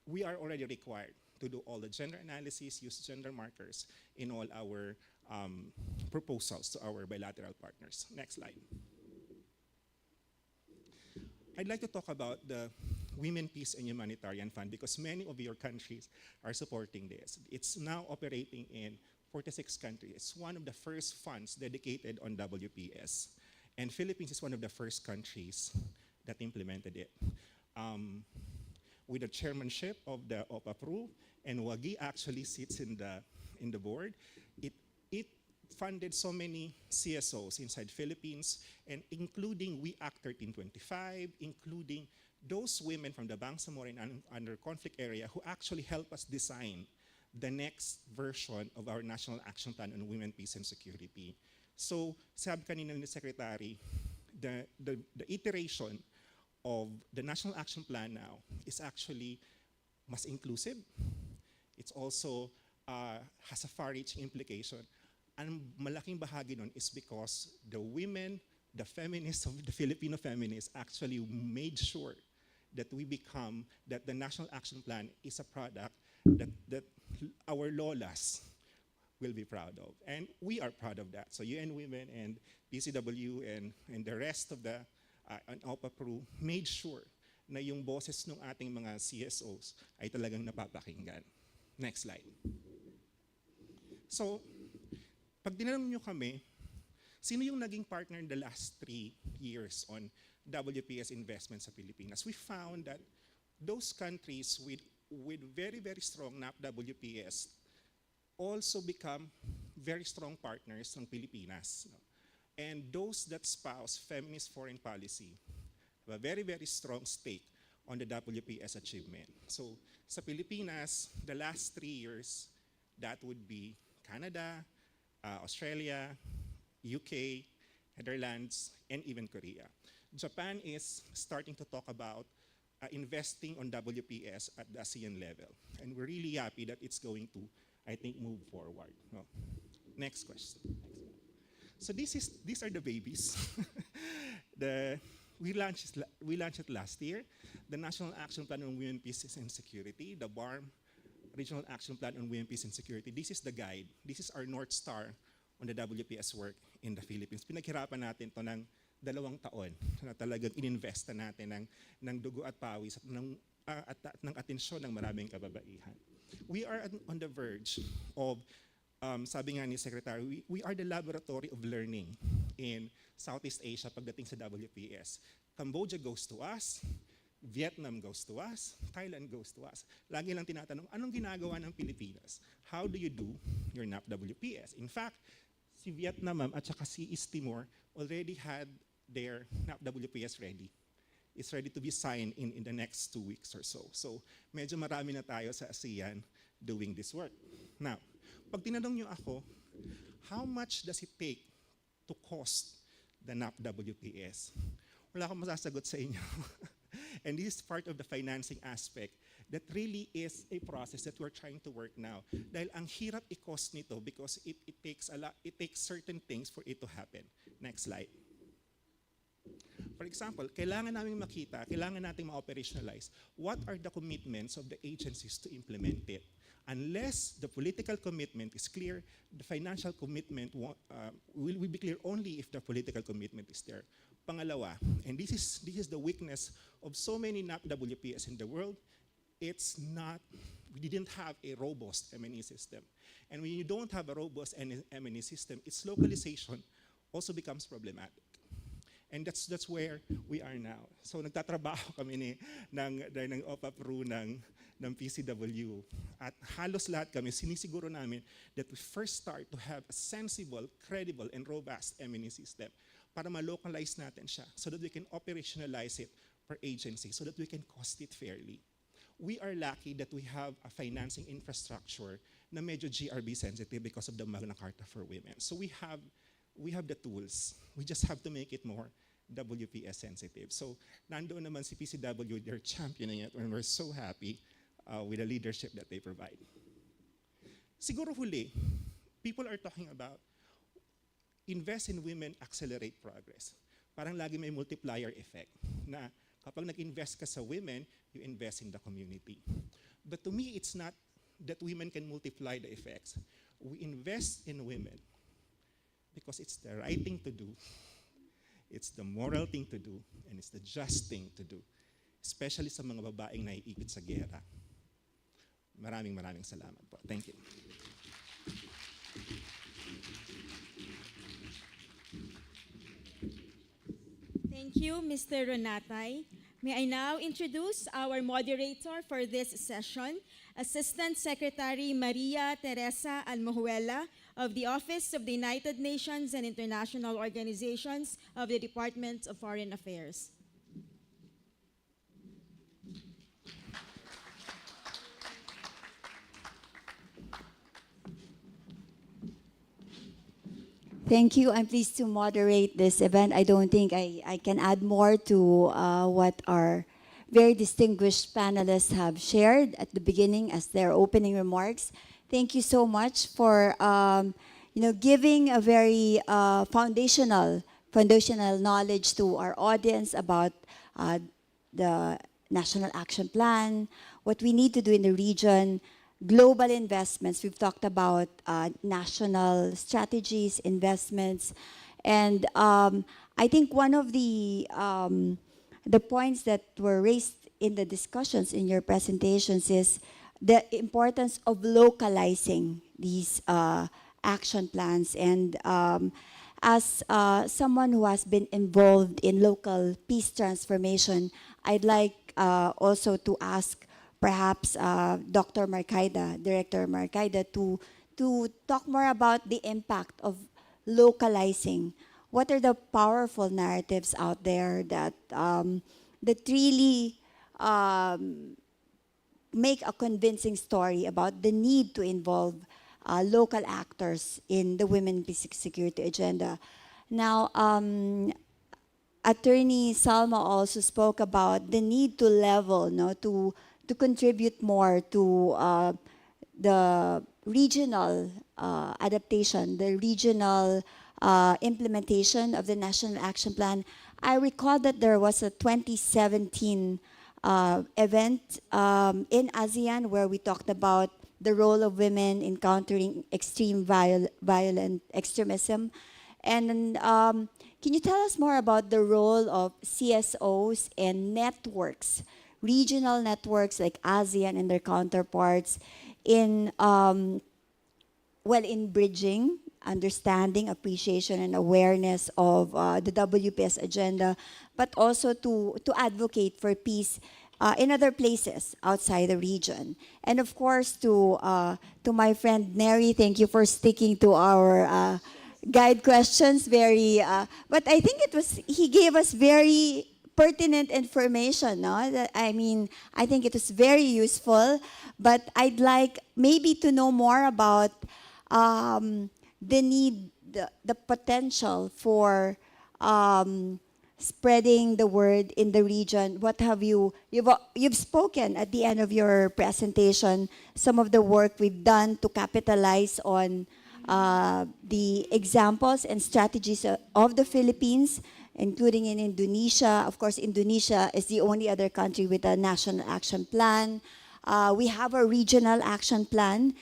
We are already required to do all the gender analysis, use gender markers in all our proposals to our bilateral partners. Next slide. I'd like to talk about the Women, Peace and Humanitarian Fund because many of your countries are supporting this. It's now operating in 46 countries. It's one of the first funds dedicated on WPS. And Philippines is one of the first countries that implemented it. With the chairmanship of the OPAPRU, and Wagi actually sits in the board, it funded so many CSOs inside Philippines, and including We Act 1325, including those women from the Bangsamoro and under conflict area who actually help us design the next version of our National Action Plan on Women, Peace and Security. So, sabi kanina ni Secretary, the iteration of the National Action Plan now is actually mas inclusive. It's also has a far-reaching implication. Ang malaking bahagi nun is because the women, the feminists of the Filipino feminists actually made sure that that the National Action Plan is a product that our lolas will be proud of. And we are proud of that. So UN Women and PCW and the rest of the OPAPRU made sure na yung boses ng ating mga CSOs ay talagang napapakinggan. Next slide. So, pag tinanong nyo kami, sino yung naging partner in the last 3 years on WPS investment sa Pilipinas? We found that those countries with with very, very strong NAP-WPS also become very strong partners ng Pilipinas. No? And those that espouse feminist foreign policy have a very, very strong stake on the WPS achievement. So sa Pilipinas, the last 3 years, that would be Canada, Australia, UK, Netherlands, and even Korea. Japan is starting to talk about investing on WPS at the ASEAN level. And we're really happy that it's going to, I think, move forward. No. Next question. So these are the babies. We launched it last year. The National Action Plan on Women, Peace and Security, the BARM Regional Action Plan on Women, Peace and Security. This is the guide. This is our North Star on the WPS work in the Philippines. Pinaghirapan natin to ng 2 taon na talagang ininvesta natin ng dugo at pawis at ng atensyon ng maraming kababaihan. We are on the verge of, sabi nga ni Secretary, we are the laboratory of learning in Southeast Asia pagdating sa WPS. Cambodia goes to us, Vietnam goes to us, Thailand goes to us. Lagi lang tinatanong, anong ginagawa ng Pilipinas? How do you do your NAP-WPS? In fact, si Vietnam at saka si East Timor already had their NAP-WPS ready. It's ready to be signed in the next 2 weeks or so. So medyo marami na tayo sa ASEAN doing this work. Now, pag tinanong nyo ako, how much does it take to cost the NAP-WPS? Wala akong masasagot sa inyo. And this is part of the financing aspect that really is a process that we're trying to work now. Dahil ang hirap i-cost nito because it takes certain things for it to happen. Next slide. For example, kailangan namin makita, kailangan nating ma-operationalize what are the commitments of the agencies to implement it. Unless the political commitment is clear, the financial commitment will be clear only if the political commitment is there. Pangalawa, and this is the weakness of so many NAP-WPS in the world, we didn't have a robust M&E system. And when you don't have a robust M&E system, its localization also becomes problematic. And that's where we are now. So nagtatrabaho kami ng OPAPRU ng PCW. At halos lahat kami, sinisiguro namin that we first start to have a sensible, credible, and robust M&E system para ma-localize natin siya so that we can operationalize it per agency, so that we can cost it fairly. We are lucky that we have a financing infrastructure na medyo GRB sensitive because of the Magna Carta for Women. So we have the tools. We just have to make it more WPS sensitive. So nandoon naman si PCW, they're championing it, and we're so happy with the leadership that they provide. Siguro huli, people are talking about invest in women, accelerate progress. Parang lagi may multiplier effect na kapag nag-invest ka sa women, you invest in the community. But to me, it's not that women can multiply the effects. We invest in women because it's the right thing to do, it's the moral thing to do, and it's the just thing to do. Especially sa mga babaeng naiipit sa gera. Maraming salamat po. Thank you. Thank you, Mr. Renatay. May I now introduce our moderator for this session, Assistant Secretary Maria Teresa Almojuela of the Office of the United Nations and International Organizations of the Department of Foreign Affairs. Thank you. I'm pleased to moderate this event. I don't think I can add more to what our very distinguished panelists have shared at the beginning as their opening remarks. Thank you so much for giving a very foundational knowledge to our audience about the National Action Plan, what we need to do in the region, global investments. We've talked about national strategies, investments, and I think one of the points that were raised in the discussions in your presentations is the importance of localizing these action plans. And as someone who has been involved in local peace transformation, I'd like also to ask perhaps Dr. Marcaida, Director Marcaida, to talk more about the impact of localizing. What are the powerful narratives out there that really make a convincing story about the need to involve local actors in the women peace security agenda. Now, Attorney Salma also spoke about the need to level, no, to contribute more to the regional adaptation, the regional implementation of the National Action Plan. I recall that there was a 2017 event in ASEAN where we talked about the role of women in countering extreme violent extremism. And can you tell us more about the role of CSOs and networks, regional networks like ASEAN and their counterparts in in bridging, understanding, appreciation, and awareness of the WPS agenda, but also to advocate for peace in other places outside the region. And of course, to my friend Neri, thank you for sticking to our guide questions. But I think he gave us very pertinent information. No, I think it was very useful. But I'd like maybe to know more about the need, the potential for spreading the word in the region. What have you've spoken at the end of your presentation, some of the work we've done to capitalize on the examples and strategies of the Philippines, including in Indonesia. Of course, Indonesia is the only other country with a national action plan. We have a regional action plan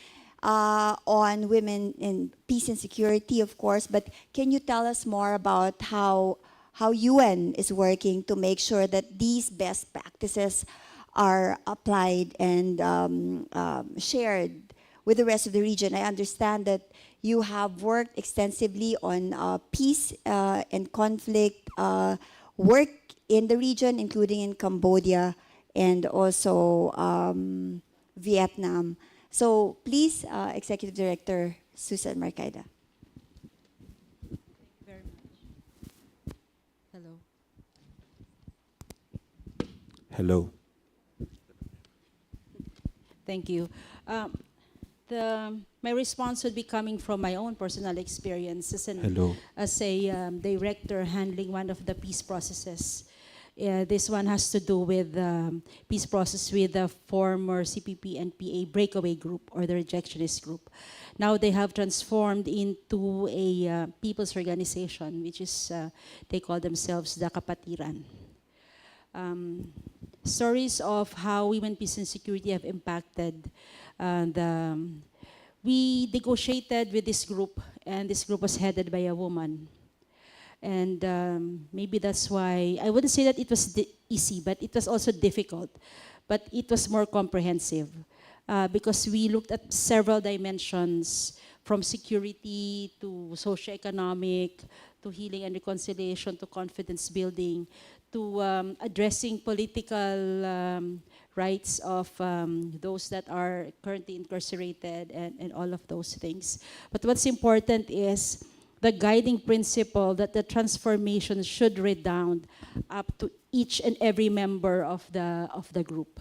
on women in peace and security, of course. But can you tell us more about how UN is working to make sure that these best practices are applied and shared with the rest of the region? I understand that you have worked extensively on peace and conflict work in the region, including in Cambodia and also Vietnam. So please, Executive Director Susan Marcaida. Very much. Hello. Hello. Thank you. My response would be coming from my own personal experience Hello. as a director handling one of the peace processes. This one has to do with peace process with the former CPP and PA breakaway group or the rejectionist group. Now they have transformed into a people's organization, which is, they call themselves the Kapatiran. Stories of how women, peace and security have impacted we negotiated with this group, and this group was headed by a woman. And maybe that's why, I wouldn't say that it was easy, but it was also difficult. But it was more comprehensive because we looked at several dimensions, from security to socioeconomic, to healing and reconciliation, to confidence building, to addressing political rights of those that are currently incarcerated and all of those things. But what's important is the guiding principle that the transformation should redound up to each and every member of the group.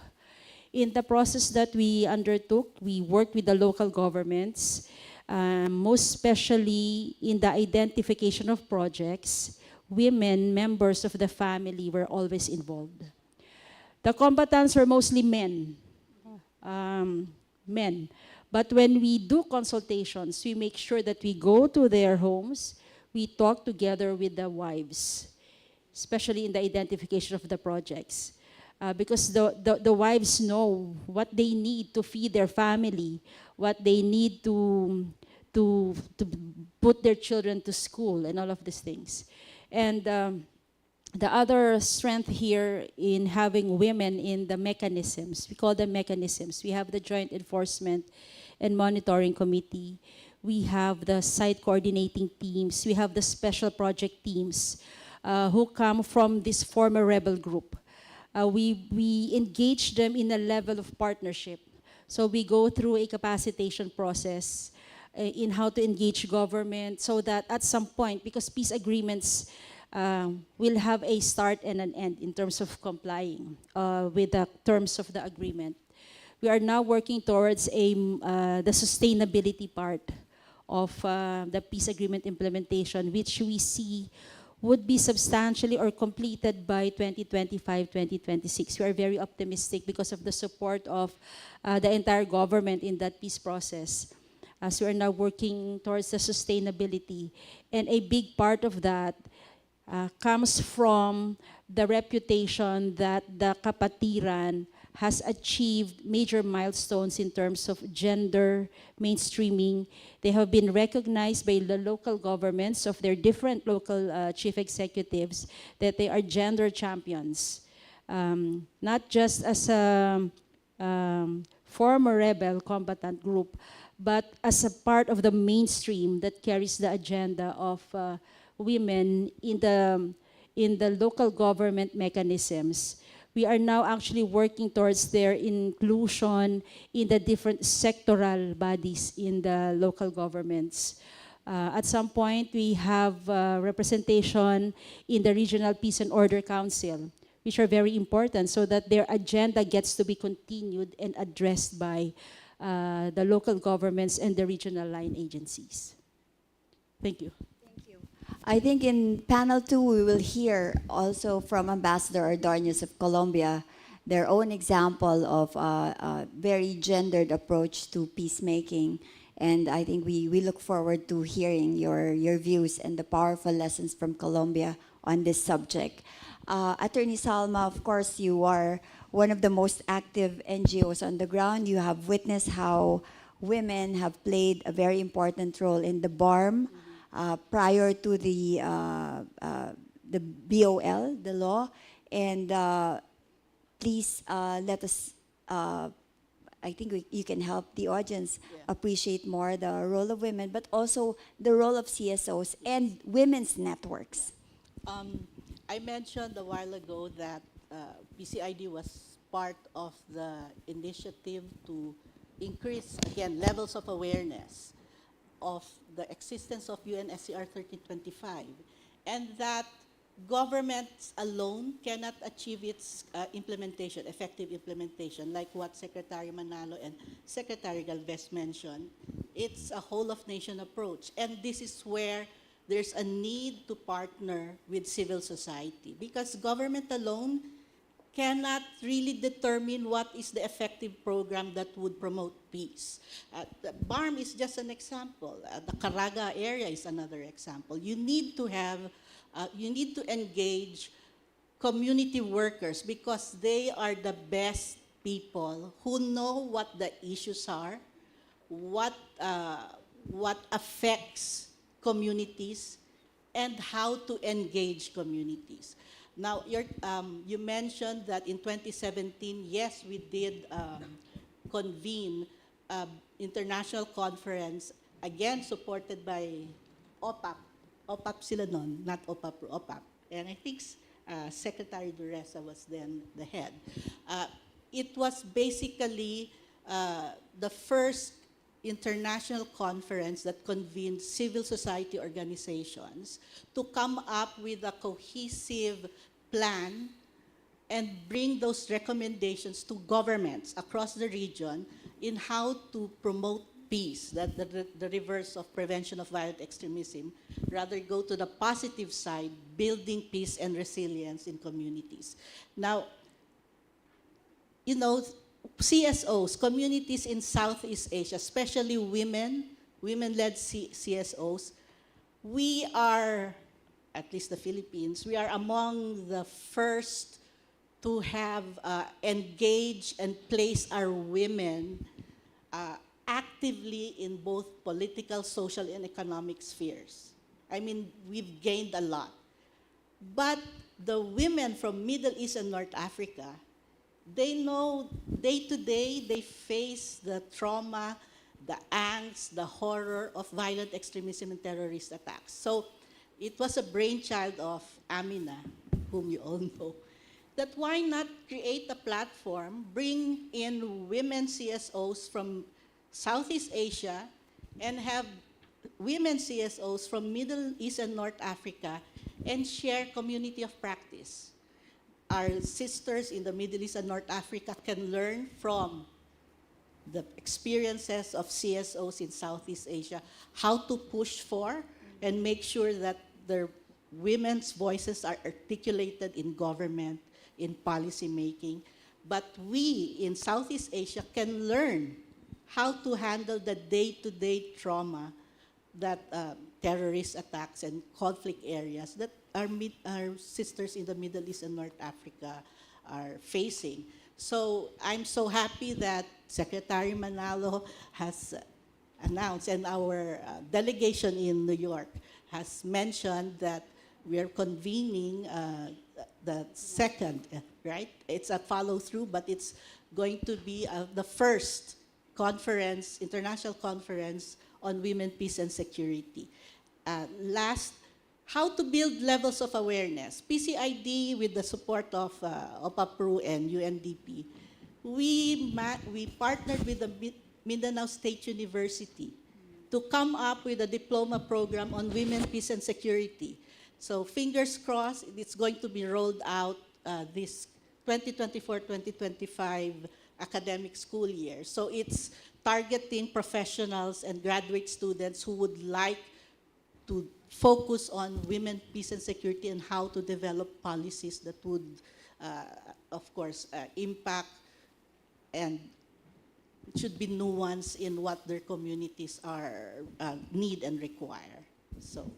In the process that we undertook, we worked with the local governments, most especially in the identification of projects. Women, members of the family, were always involved. The combatants were mostly men. But when we do consultations, we make sure that we go to their homes, we talk together with the wives, especially in the identification of the projects. Because the wives know what they need to feed their family, what they need to put their children to school, and all of these things. And the other strength here in having women in the mechanisms, we call them mechanisms. We have the Joint Enforcement and Monitoring Committee. We have the site coordinating teams. We have the special project teams who come from this former rebel group. we engage them in a level of partnership. So we go through a capacitation process in how to engage government so that at some point, because peace agreements will have a start and an end in terms of complying with the terms of the agreement. We are now working towards the sustainability part of the peace agreement implementation, which we see would be substantially or completed by 2025, 2026. We are very optimistic because of the support of the entire government in that peace process, as we are now working towards the sustainability. And a big part of that comes from the reputation that the Kapatiran has achieved major milestones in terms of gender mainstreaming. They have been recognized by the local governments of their different local chief executives that they are gender champions. Not just as a former rebel combatant group, but as a part of the mainstream that carries the agenda of women in the local government mechanisms. We are now actually working towards their inclusion in the different sectoral bodies in the local governments. At some point, we have representation in the Regional Peace and Order Council, which are very important so that their agenda gets to be continued and addressed by the local governments and the regional line agencies. Thank you. I think in panel 2, we will hear also from Ambassador Ordonez of Colombia, their own example of a very gendered approach to peacemaking. And I think we look forward to hearing your views and the powerful lessons from Colombia on this subject. Attorney Salma, of course, you are one of the most active NGOs on the ground. You have witnessed how women have played a very important role in the BARM prior to the BOL, the law. And please let us, I think you can help the audience appreciate more the role of women, but also the role of CSOs and women's networks. I mentioned a while ago that PCID was part of the initiative to increase, again, levels of awareness of the existence of UNSCR 1325, and that governments alone cannot achieve its implementation, effective implementation, like what Secretary Manalo and Secretary Galvez mentioned. It's a whole-of-nation approach, and this is where there's a need to partner with civil society, because government alone cannot really determine what is the effective program that would promote peace. The BARM is just an example. The Caraga area is another example. You need to have, you need to engage community workers because they are the best people who know what the issues are, what affects communities, and how to engage communities. Now, you mentioned that in 2017, yes, we did convene international conference, again supported by OPAP. OPAP sila nun, not OPAP, OPAP. And I think Secretary Dureza was then the head. It was basically the first international conference that convened civil society organizations to come up with a cohesive plan and bring those recommendations to governments across the region in how to promote peace, that the reverse of prevention of violent extremism, rather go to the positive side, building peace and resilience in communities. Now, you know, CSOs, communities in Southeast Asia, especially women-led CSOs, we are, at least the Philippines, we are among the first to have engaged and place our women actively in both political, social, and economic spheres. I mean, we've gained a lot. But the women from Middle East and North Africa, they know day to day they face the trauma, the angst, the horror of violent extremism and terrorist attacks. So it was a brainchild of Amina, whom you all know. that why not create a platform, bring in women CSOs from Southeast Asia, and have women CSOs from Middle East and North Africa, and share community of practice. Our sisters in the Middle East and North Africa can learn from the experiences of CSOs in Southeast Asia, how to push for and make sure that their women's voices are articulated in government, in policy making. But we in Southeast Asia can learn how to handle the day-to-day trauma that terrorist attacks and conflict areas that our sisters in the Middle East and North Africa are facing. So I'm so happy that Secretary Manalo has announced, and our delegation in New York has mentioned that we are convening the second, right? It's a follow-through, but it's going to be the first conference, international conference on women, peace, and security. Last, how to build levels of awareness. PCID, with the support of OPAPRU and UNDP, we partnered with the Mindanao State University to come up with a diploma program on women, peace, and security. So fingers crossed, it's going to be rolled out this 2024-2025 academic school year. So it's targeting professionals and graduate students who would like to focus on women, peace, and security, and how to develop policies that would, of course, impact and should be nuanced in what their communities need and require. So,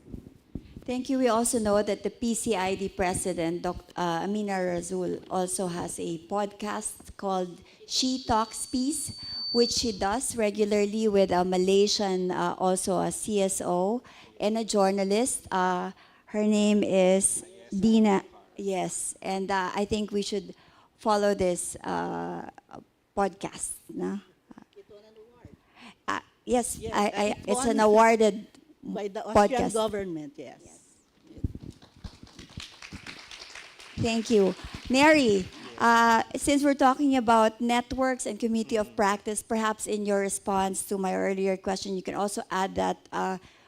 Thank you. We also know that the PCID president, Dr. Amina Razul, also has a podcast called She Talks Peace, which she does regularly with a Malaysian, also a CSO and a journalist. Her name is Dina. Yes, and I think we should follow this podcast. No? Yes, yes, it's an awarded by the Austrian podcast. government, yes. Thank you. Neri, since we're talking about networks and community of practice, perhaps in your response to my earlier question, you can also add that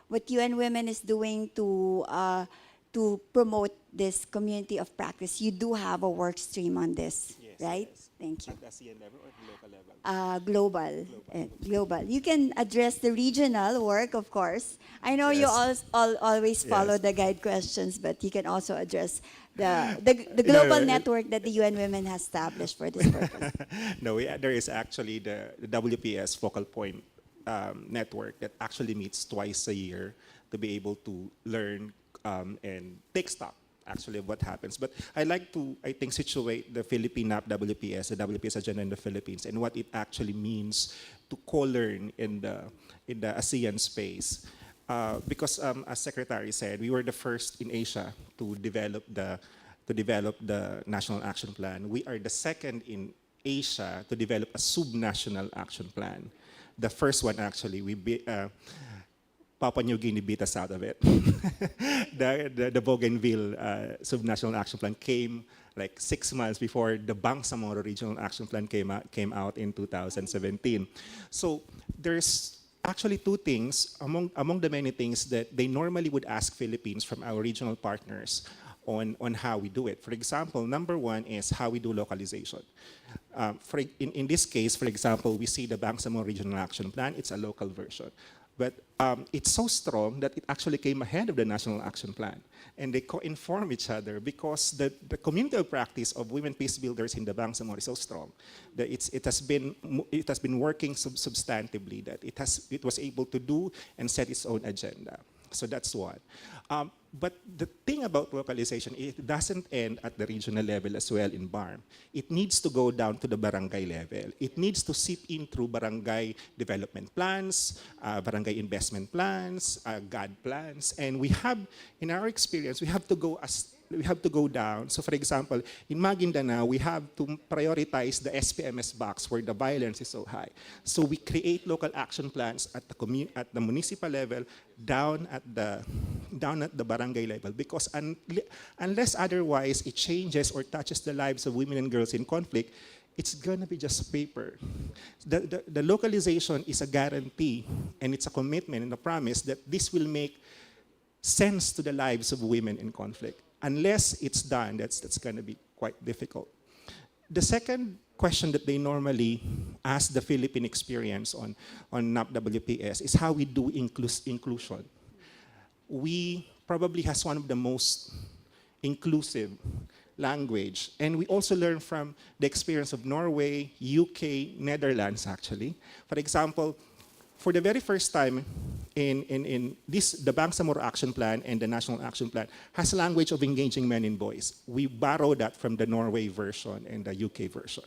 what UN Women is doing to promote this community of practice. You do have a work stream on this, Yes, right? yes. Thank you. At ASEAN level or the local level? Global. Global. You can address the regional work, of course. I know you Yes. always follow Yes. the guide questions, but you can also address the global No, network that the UN Women has established for this purpose. No, there is actually the WPS focal point network that actually meets twice a year to be able to learn and take stock actually of what happens. But I like to, I think, situate the Philippine NAP WPS, the WPS agenda in the Philippines, and what it actually means to co-learn in the ASEAN space. Because as Secretary said, we were the first in Asia to develop the National Action Plan. We are the second in Asia to develop a subnational action plan. The first one actually, Papua New Guinea beat us out of it. the Bougainville subnational action plan came like 6 months before the Bangsamoro regional action plan came out in 2017. So there's actually two things among the many things that they normally would ask Philippines from our regional partners on how we do it. For example, number one is how we do localization. In this case, for example, we see the Bangsamoro Regional Action Plan. It's a local version. But it's so strong that it actually came ahead of the National Action Plan. And they co-inform each other because the community of practice of women peace builders in the Bangsamoro is so strong that it has been working substantively, that it was able to do and set its own agenda. So that's one. But the thing about localization, it doesn't end at the regional level as well in BARM. It needs to go down to the barangay level. It needs to seep in through barangay development plans, barangay investment plans, GAD plans. And we have, in our experience, we have to go as we have to go down. So for example, in Maguindanao, we have to prioritize the SPMS box where the violence is so high. So we create local action plans at at the municipal level, down at the barangay level, because unless otherwise it changes or touches the lives of women and girls in conflict, it's going to be just paper. The localization is a guarantee, and it's a commitment and a promise that this will make sense to the lives of women in conflict. Unless it's done, that's going to be quite difficult. The second question that they normally ask the Philippine experience on NAP-WPS is how we do inclusion. We probably has one of the most inclusive language. And we also learn from the experience of Norway, UK, Netherlands actually. For example, for the very first time in this, the Bangsamoro Action Plan and the National Action Plan has a language of engaging men and boys. We borrowed that from the Norway version and the UK version.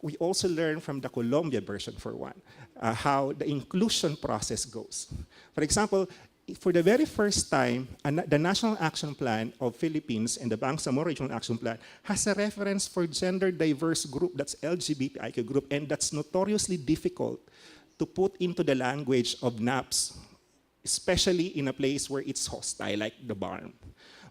We also learn from the Colombia version, for one, how the inclusion process goes. For example, for the very first time, the National Action Plan of Philippines and the Bangsamoro Regional Action Plan has a reference for gender diverse group, that's LGBTIQ group, and that's notoriously difficult to put into the language of NAPS, especially in a place where it's hostile, like the barn.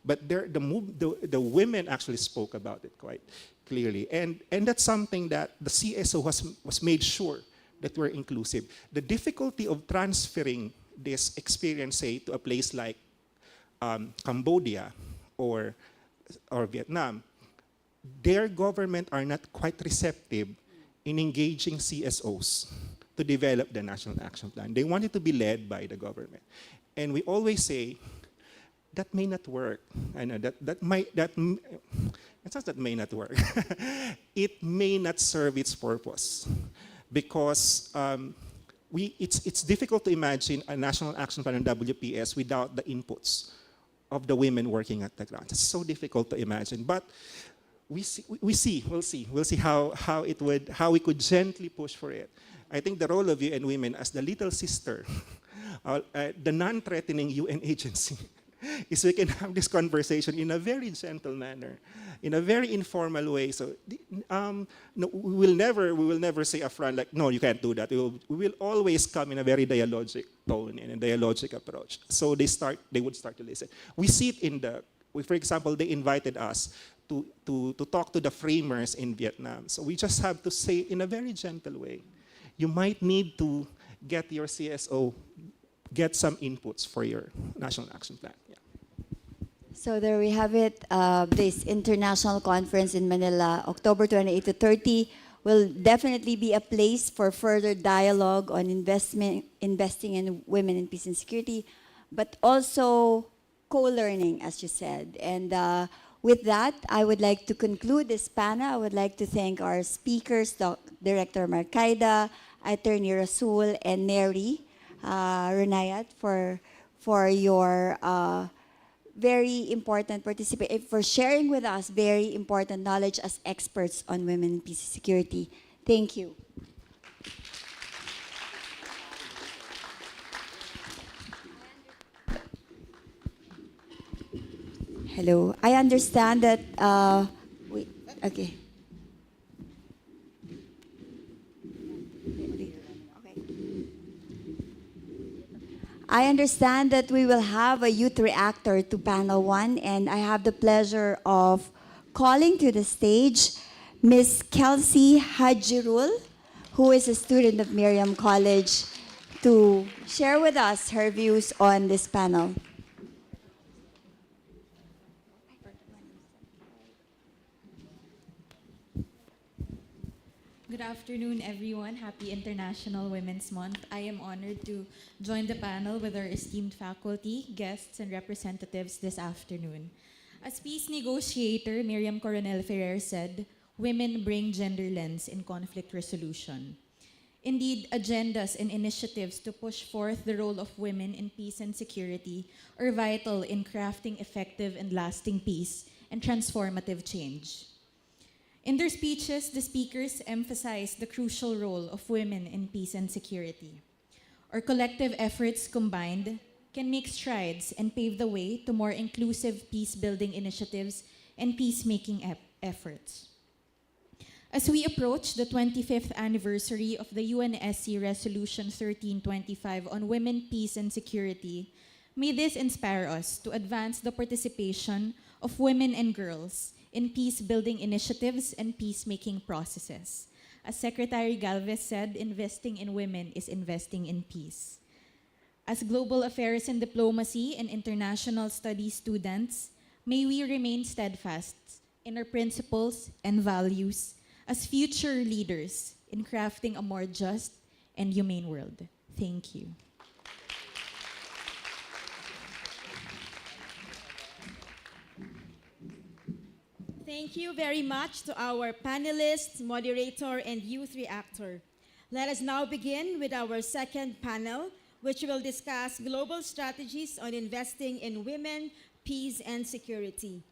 But the women actually spoke about it quite clearly. And that's something that the CSO was made sure that we're inclusive. The difficulty of transferring this experience, say, to a place like Cambodia or Vietnam, their government are not quite receptive in engaging CSOs to develop the National Action Plan. They want it to be led by the government. And we always say, that may not work. I know it's not that may not work. It may not serve its purpose because it's difficult to imagine a National Action Plan on WPS without the inputs of the women working at the ground. It's so difficult to imagine, but we'll see how we could gently push for it. I think the role of UN Women as the little sister, the non-threatening UN agency, is we can have this conversation in a very gentle manner, in a very informal way. So no, we will never say upfront like, no, you can't do that. We will always come in a very dialogic tone and a dialogic approach. So they would start to listen. We see it for example, they invited us to talk to the framers in Vietnam. So we just have to say in a very gentle way, you might need to get your CSO, get some inputs for your National Action Plan. Yeah. So there we have it. This international conference in Manila, October 28 to 30, will definitely be a place for further dialogue on investing in women in peace and security, but also co-learning, as you said. And with that, I would like to conclude this panel. I would like to thank our speakers, Director Marcaida, Attorney Rasul, and Neri Renayat for your very important participation, for sharing with us very important knowledge as experts on women in peace and security. Thank you. Hello. I understand that okay. I understand that we will have a youth reactor to panel 1, and I have the pleasure of calling to the stage Miss Kelsey Hajirul, who is a student of Miriam College, to share with us her views on this panel. Good afternoon, everyone. Happy International Women's Month. I am honored to join the panel with our esteemed faculty, guests, and representatives this afternoon. As peace negotiator Miriam Coronel Ferrer said, women bring gender lens in conflict resolution. Indeed, agendas and initiatives to push forth the role of women in peace and security are vital in crafting effective and lasting peace and transformative change. In their speeches, the speakers emphasized the crucial role of women in peace and security. Our collective efforts combined can make strides and pave the way to more inclusive peace-building initiatives and peacemaking efforts. As we approach the 25th anniversary of the UNSC Resolution 1325 on women, peace, and security, may this inspire us to advance the participation of women and girls in peace-building initiatives and peacemaking processes. As Secretary Galvez said, investing in women is investing in peace. As global affairs and diplomacy and international studies students, may we remain steadfast in our principles and values as future leaders in crafting a more just and humane world. Thank you. Thank you very much to our panelists, moderator, and youth reactor. Let us now begin with our second panel, which will discuss global strategies on investing in women, peace, and security.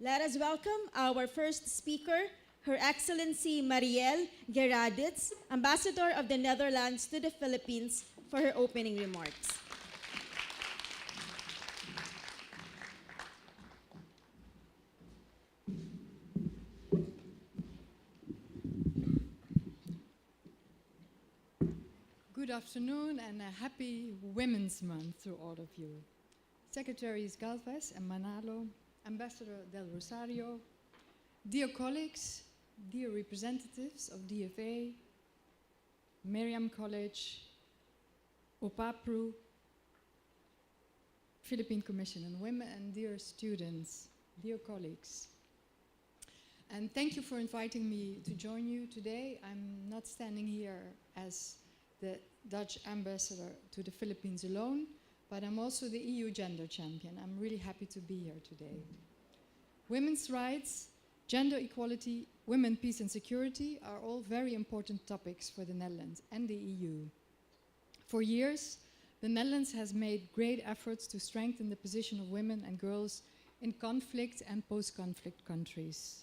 Let us welcome our first speaker, Her Excellency Marielle Gerardits, Ambassador of the Netherlands to the Philippines, for her opening remarks. Good afternoon and a happy Women's Month to all of you. Secretaries Galvez and Manalo, Ambassador Del Rosario, dear colleagues, dear representatives of DFA, Miriam College, OPAPRU, Philippine Commission on Women, and dear students, dear colleagues. And thank you for inviting me to join you today. I'm not standing here as the Dutch ambassador to the Philippines alone, but I'm also the EU gender champion. I'm really happy to be here today. Women's rights, gender equality, women, peace and security are all very important topics for the Netherlands and the EU. For years, the Netherlands has made great efforts to strengthen the position of women and girls in conflict and post-conflict countries.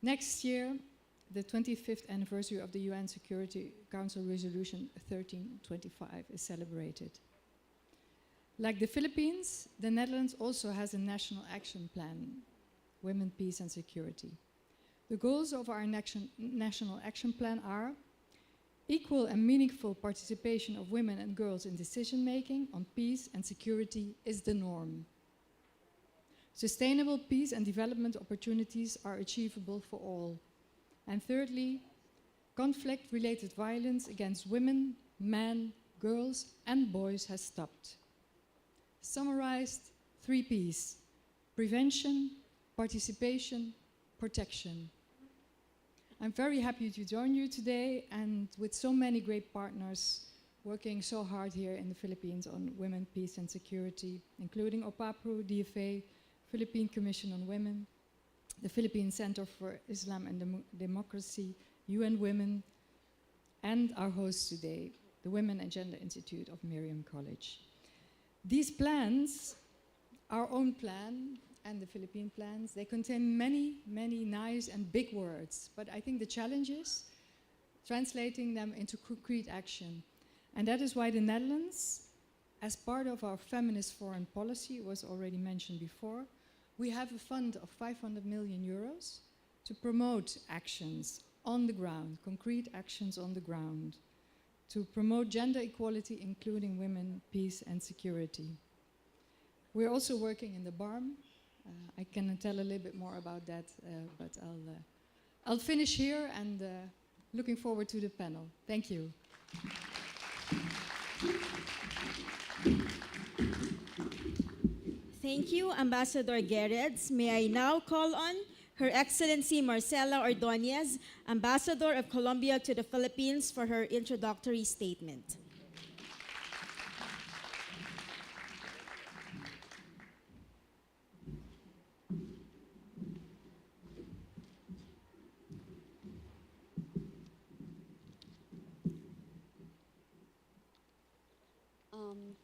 Next year, the 25th anniversary of the UN Security Council Resolution 1325 is celebrated. Like the Philippines, the Netherlands also has a national action plan, Women, Peace and Security. The goals of our national action plan are equal and meaningful participation of women and girls in decision-making on peace and security is the norm. Sustainable peace and development opportunities are achievable for all. And thirdly, conflict-related violence against women, men, girls, and boys has stopped. Summarized, 3 Ps: prevention, participation, protection. I'm very happy to join you today, and with so many great partners working so hard here in the Philippines on women, peace and security, including OPAPRU, DFA, Philippine Commission on Women, the Philippine Center for Islam and Democracy, UN Women, and our host today, the Women and Gender Institute of Miriam College. These plans, our own plan and the Philippine plans, they contain many, many nice and big words, but I think the challenge is translating them into concrete action. And that is why the Netherlands, as part of our feminist foreign policy, was already mentioned before, we have a fund of 500 million euros to promote actions on the ground, concrete actions on the ground, to promote gender equality, including women, peace and security. We're also working in the BARM. I can tell a little bit more about that, but I'll finish here and looking forward to the panel. Thank you. Thank you, Ambassador Gerards. May I now call on Her Excellency Marcela Ordonez, Ambassador of Colombia to the Philippines, for her introductory statement.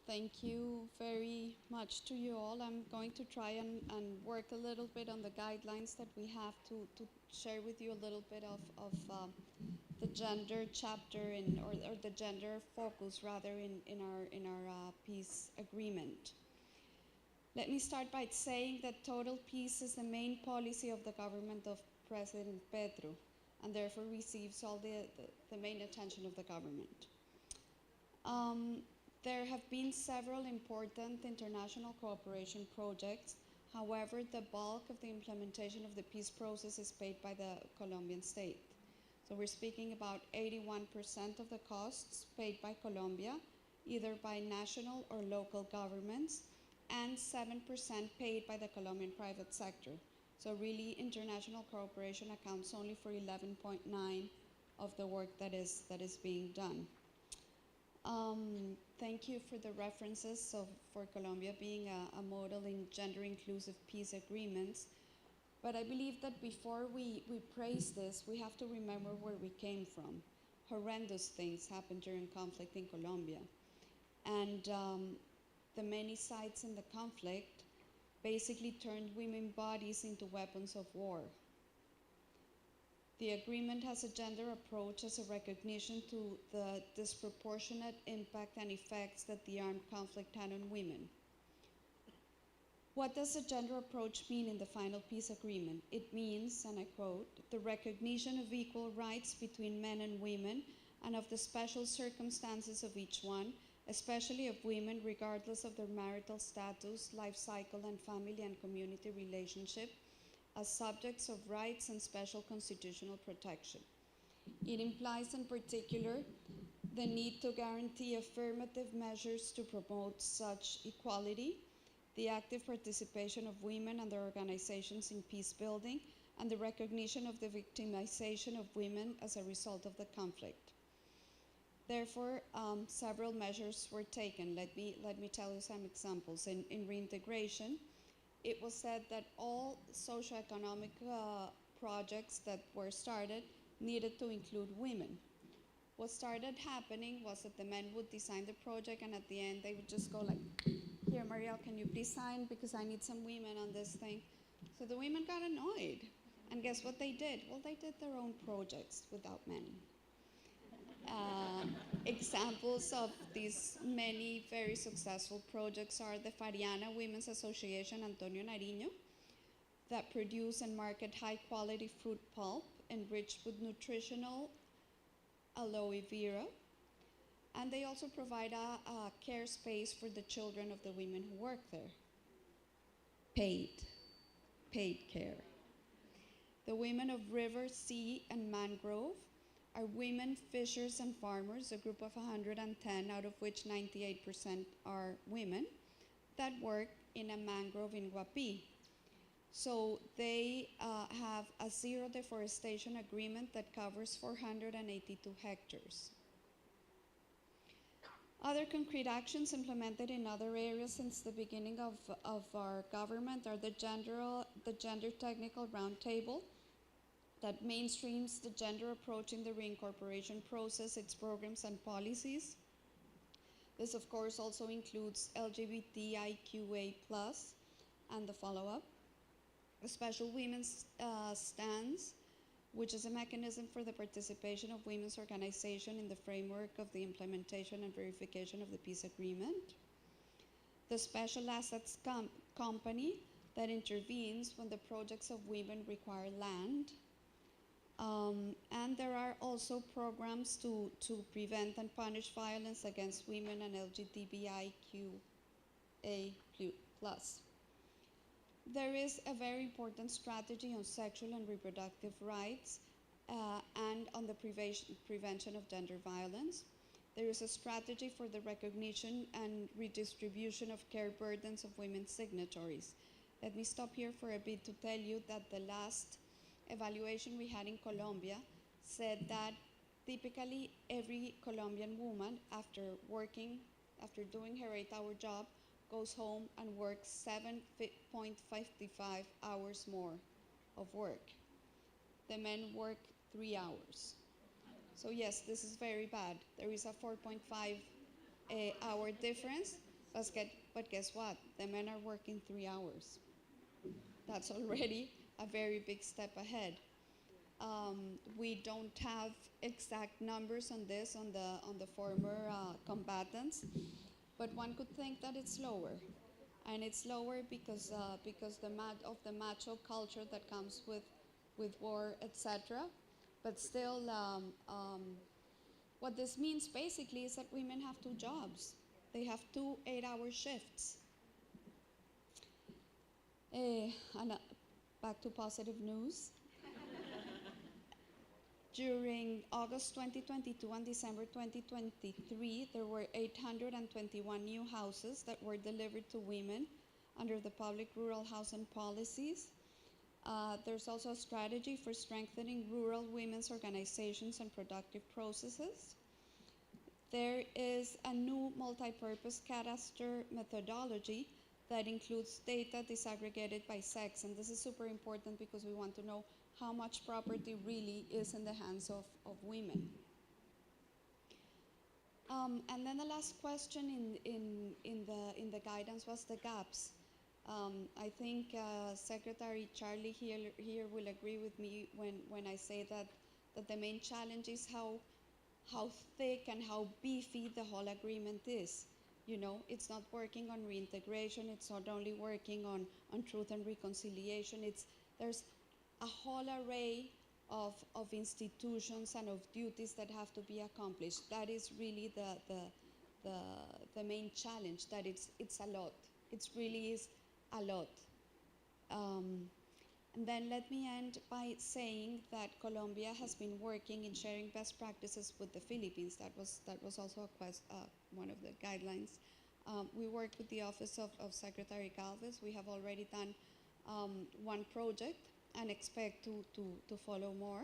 Thank you very much to you all. I'm going to try and work a little bit on the guidelines that we have to share with you a little bit of the gender chapter or the gender focus rather in our peace agreement. Let me start by saying that total peace is the main policy of the government of President Petro, and therefore receives all the main attention of the government. There have been several important international cooperation projects. However, the bulk of the implementation of the peace process is paid by the Colombian state. So we're speaking about 81% of the costs paid by Colombia, either by national or local governments, and 7% paid by the Colombian private sector. So really, international cooperation accounts only for 11.9 of the work that is being done. Thank you for the references for Colombia being a model in gender-inclusive peace agreements. But I believe that before we praise this, we have to remember where we came from. Horrendous things happened during conflict in Colombia. And the many sides in the conflict basically turned women's bodies into weapons of war. The agreement has a gender approach as a recognition to the disproportionate impact and effects that the armed conflict had on women. What does a gender approach mean in the final peace agreement? It means, and I quote, the recognition of equal rights between men and women and of the special circumstances of each one, especially of women regardless of their marital status, life cycle, and family and community relationship, as subjects of rights and special constitutional protection. It implies in particular the need to guarantee affirmative measures to promote such equality, the active participation of women and their organizations in peace building, and the recognition of the victimization of women as a result of the conflict. Therefore, several measures were taken. Let me tell you some examples. In reintegration, it was said that all socioeconomic projects that were started needed to include women. What started happening was that the men would design the project, and at the end they would just go like, here, Marielle, can you please sign because I need some women on this thing. So the women got annoyed. And guess what they did? Well, they did their own projects without men. Examples of these many very successful projects are the Fariana Women's Association Antonio Nariño, that produce and market high-quality fruit pulp enriched with nutritional aloe vera. And they also provide a care space for the children of the women who work there. Paid care. The women of river, sea, and mangrove are women fishers and farmers, a group of 110, out of which 98% are women, that work in a mangrove in Guapi. So they have a zero deforestation agreement that covers 482 hectares. Other concrete actions implemented in other areas since the beginning of our government are the Gender Technical Roundtable, that mainstreams the gender approach in the reincorporation process, its programs and policies. This, of course, also includes LGBTIQA+, and the follow-up. A special women's stance, which is a mechanism for the participation of women's organization in the framework of the implementation and verification of the peace agreement. The Special Assets Company that intervenes when the projects of women require land. And there are also programs to prevent and punish violence against women and LGBTIQA+. There is a very important strategy on sexual and reproductive rights and on the prevention of gender violence. There is a strategy for the recognition and redistribution of care burdens of women's signatories. Let me stop here for a bit to tell you that the last evaluation we had in Colombia said that typically every Colombian woman, after doing her 8-hour job, goes home and works 7.55 hours more of work. The men work 3 hours. So yes, this is very bad. There is a 4.5 hour difference, but guess what? The men are working 3 hours. That's already a very big step ahead. We don't have exact numbers on this on the former combatants, but one could think that it's lower, and it's lower because of the macho culture that comes with war, etc. But still, what this means basically is that women have two jobs. They have 2 8-hour shifts. And back to positive news. During August 2022 and December 2023, there were 821 new houses that were delivered to women under the public rural housing policies. There's also a strategy for strengthening rural women's organizations and productive processes. There is a new multi-purpose cadaster methodology that includes data disaggregated by sex, and this is super important because we want to know how much property really is in the hands of women. And then the last question in the guidance was the gaps. I think Secretary Charlie here will agree with me when I say that the main challenge is how thick and how beefy the whole agreement is. You know, it's not working on reintegration, it's not only working on truth and reconciliation, there's a whole array of institutions and of duties that have to be accomplished. That is really the main challenge, that it's a lot. It really is a lot. And then let me end by saying that Colombia has been working in sharing best practices with the Philippines. That was also one of the guidelines. We worked with the Office of Secretary Galvez. We have already done one project and expect to follow more.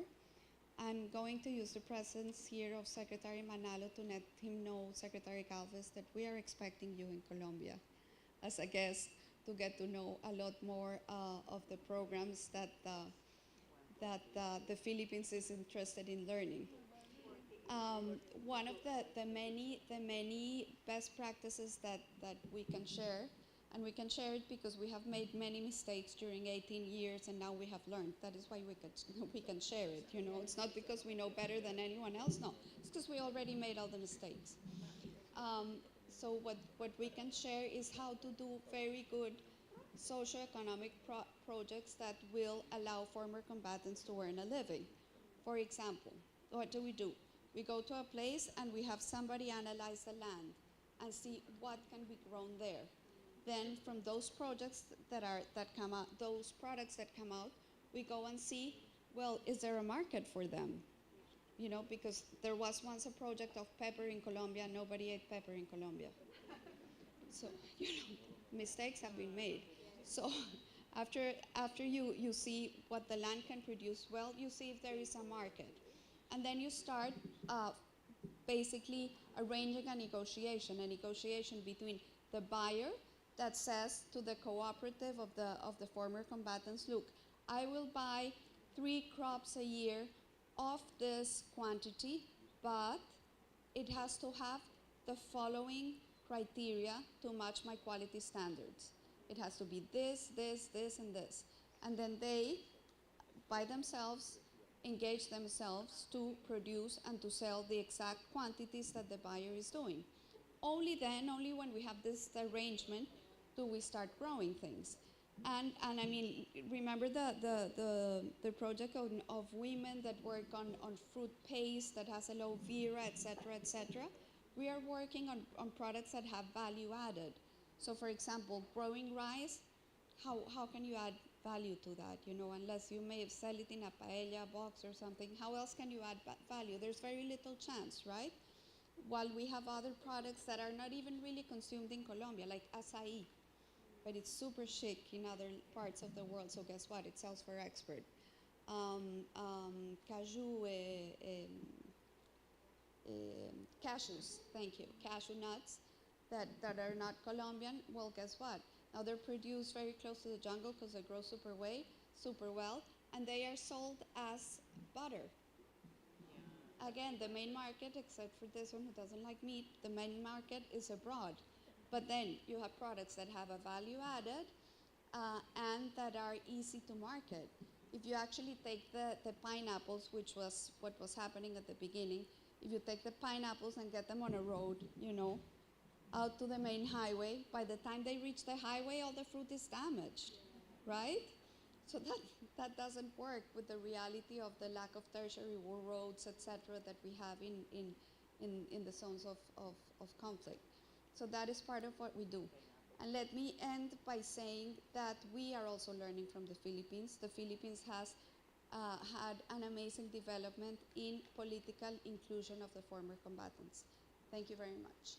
I'm going to use the presence here of Secretary Manalo to let him know, Secretary Galvez, that we are expecting you in Colombia as a guest to get to know a lot more of the programs that the Philippines is interested in learning. One of the many best practices that we can share, and we can share it because we have made many mistakes during 18 years and now we have learned. That is why we can share it, you know. It's not because we know better than anyone else, no. It's because we already made all the mistakes. So what we can share is how to do very good socioeconomic projects that will allow former combatants to earn a living. For example, what do? We go to a place and we have somebody analyze the land and see what can be grown there. Then from those projects that come out, those products that come out, we go and see, well, is there a market for them? You know, because there was once a project of pepper in Colombia, nobody ate pepper in Colombia. So, you know, mistakes have been made. So after you see what the land can produce, well, you see if there is a market. And then you start basically arranging a negotiation between the buyer that says to the cooperative of the former combatants, look, I will buy 3 crops a year of this quantity, but it has to have the following criteria to match my quality standards. It has to be this, this, this, and this. And then they, by themselves, engage themselves to produce and to sell the exact quantities that the buyer is doing. Only then, only when we have this arrangement, do we start growing things. And I mean, remember the project of women that work on fruit paste that has a low vera, etc., etc. We are working on products that have value added. So for example, growing rice, how can you add value to that, you know, unless you may sell it in a paella box or something, how else can you add value? There's very little chance, right? While we have other products that are not even really consumed in Colombia, like acai, but it's super chic in other parts of the world, so guess what? It sells for export. Cashews, thank you, cashew nuts that are not Colombian, well, guess what? Now they're produced very close to the jungle because they grow super well, and they are sold as butter. Again, the main market, except for this one who doesn't like meat, the main market is abroad. But then you have products that have a value added and that are easy to market. if you actually take the pineapples, which was what was happening at the beginning, if you take the pineapples and get them on a road, out to the main highway, by the time they reach the highway, all the fruit is damaged, right? So that doesn't work with the reality of the lack of tertiary roads, etc., that we have in the zones of conflict. So that is part of what we do. And let me end by saying that we are also learning from the Philippines. The Philippines has had an amazing development in political inclusion of the former combatants. Thank you very much.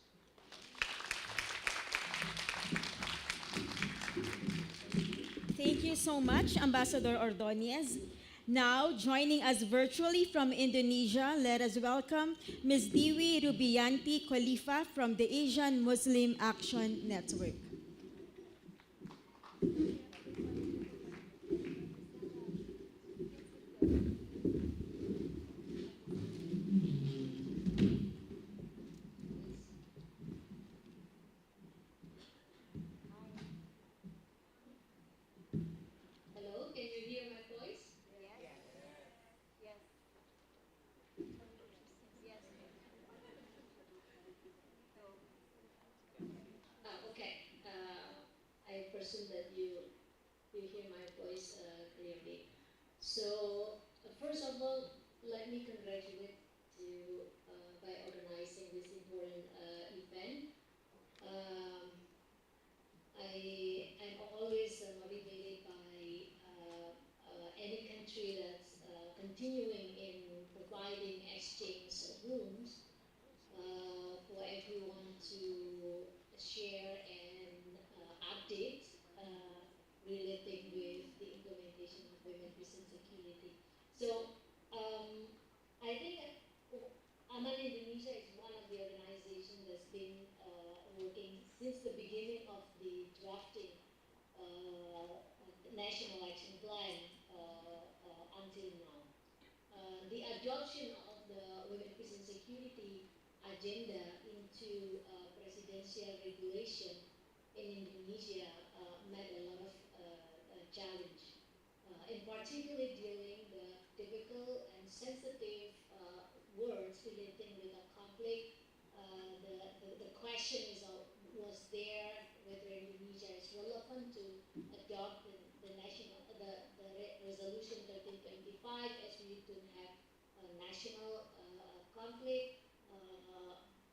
Thank you so much, Ambassador Ordonez. Now, joining us virtually from Indonesia, let us welcome Ms. Dewi Rubianti Khalifa from the Asian Muslim Action Network. Hello, can you hear my voice? Okay. I presume that you hear my voice clearly. So first of all, let me congratulate you by organizing this important event. Um, I'm always motivated by any country that's continuing in providing exchange rooms for everyone to share and update relating with the implementation of women, peace and security. So I think Aman Indonesia is one of the organizations that's been working since the beginning of the drafting national action plan until now. The adoption of the women, peace and security agenda into presidential regulation in Indonesia met a lot of challenge, in particular during the difficult and sensitive words relating with a conflict. The question is, was there whether Indonesia is relevant to adopt the national resolution 1325, as we don't have a national conflict,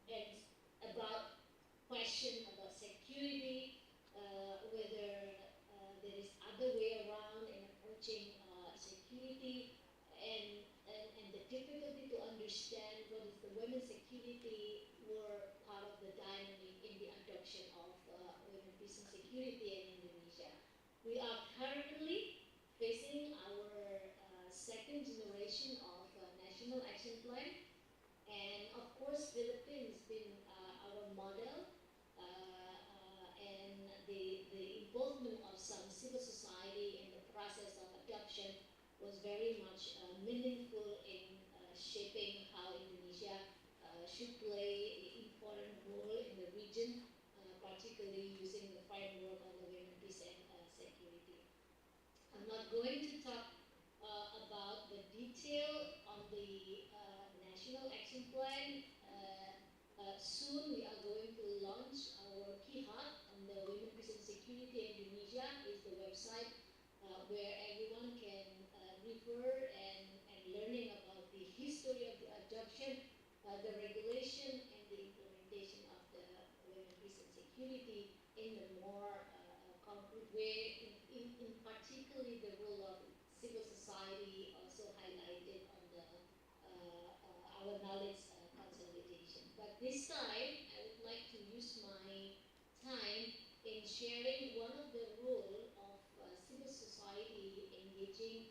and about question about security, whether there is other way around in approaching security, and the difficulty to understand what is the women's security were part of the dynamic in the adoption of women, peace and security in Indonesia. We are currently facing our second generation of national action plan, and of course Philippines been our model, and the involvement of some civil society in the process of adoption was very much meaningful in shaping how Indonesia should play an important role in the region, particularly using the framework of the women, peace and security. I'm not going to talk about the detail on the National Action Plan. Soon we are going to launch our key hub on the Women, Peace and Security Indonesia is the website where everyone can refer and learning about the history of the adoption, the regulation and the implementation of the Women, Peace and Security in the more concrete way, in particularly the role of civil society also highlighted on the our knowledge consolidation. But this time, I would like to use my time in sharing one of the role of civil society engaging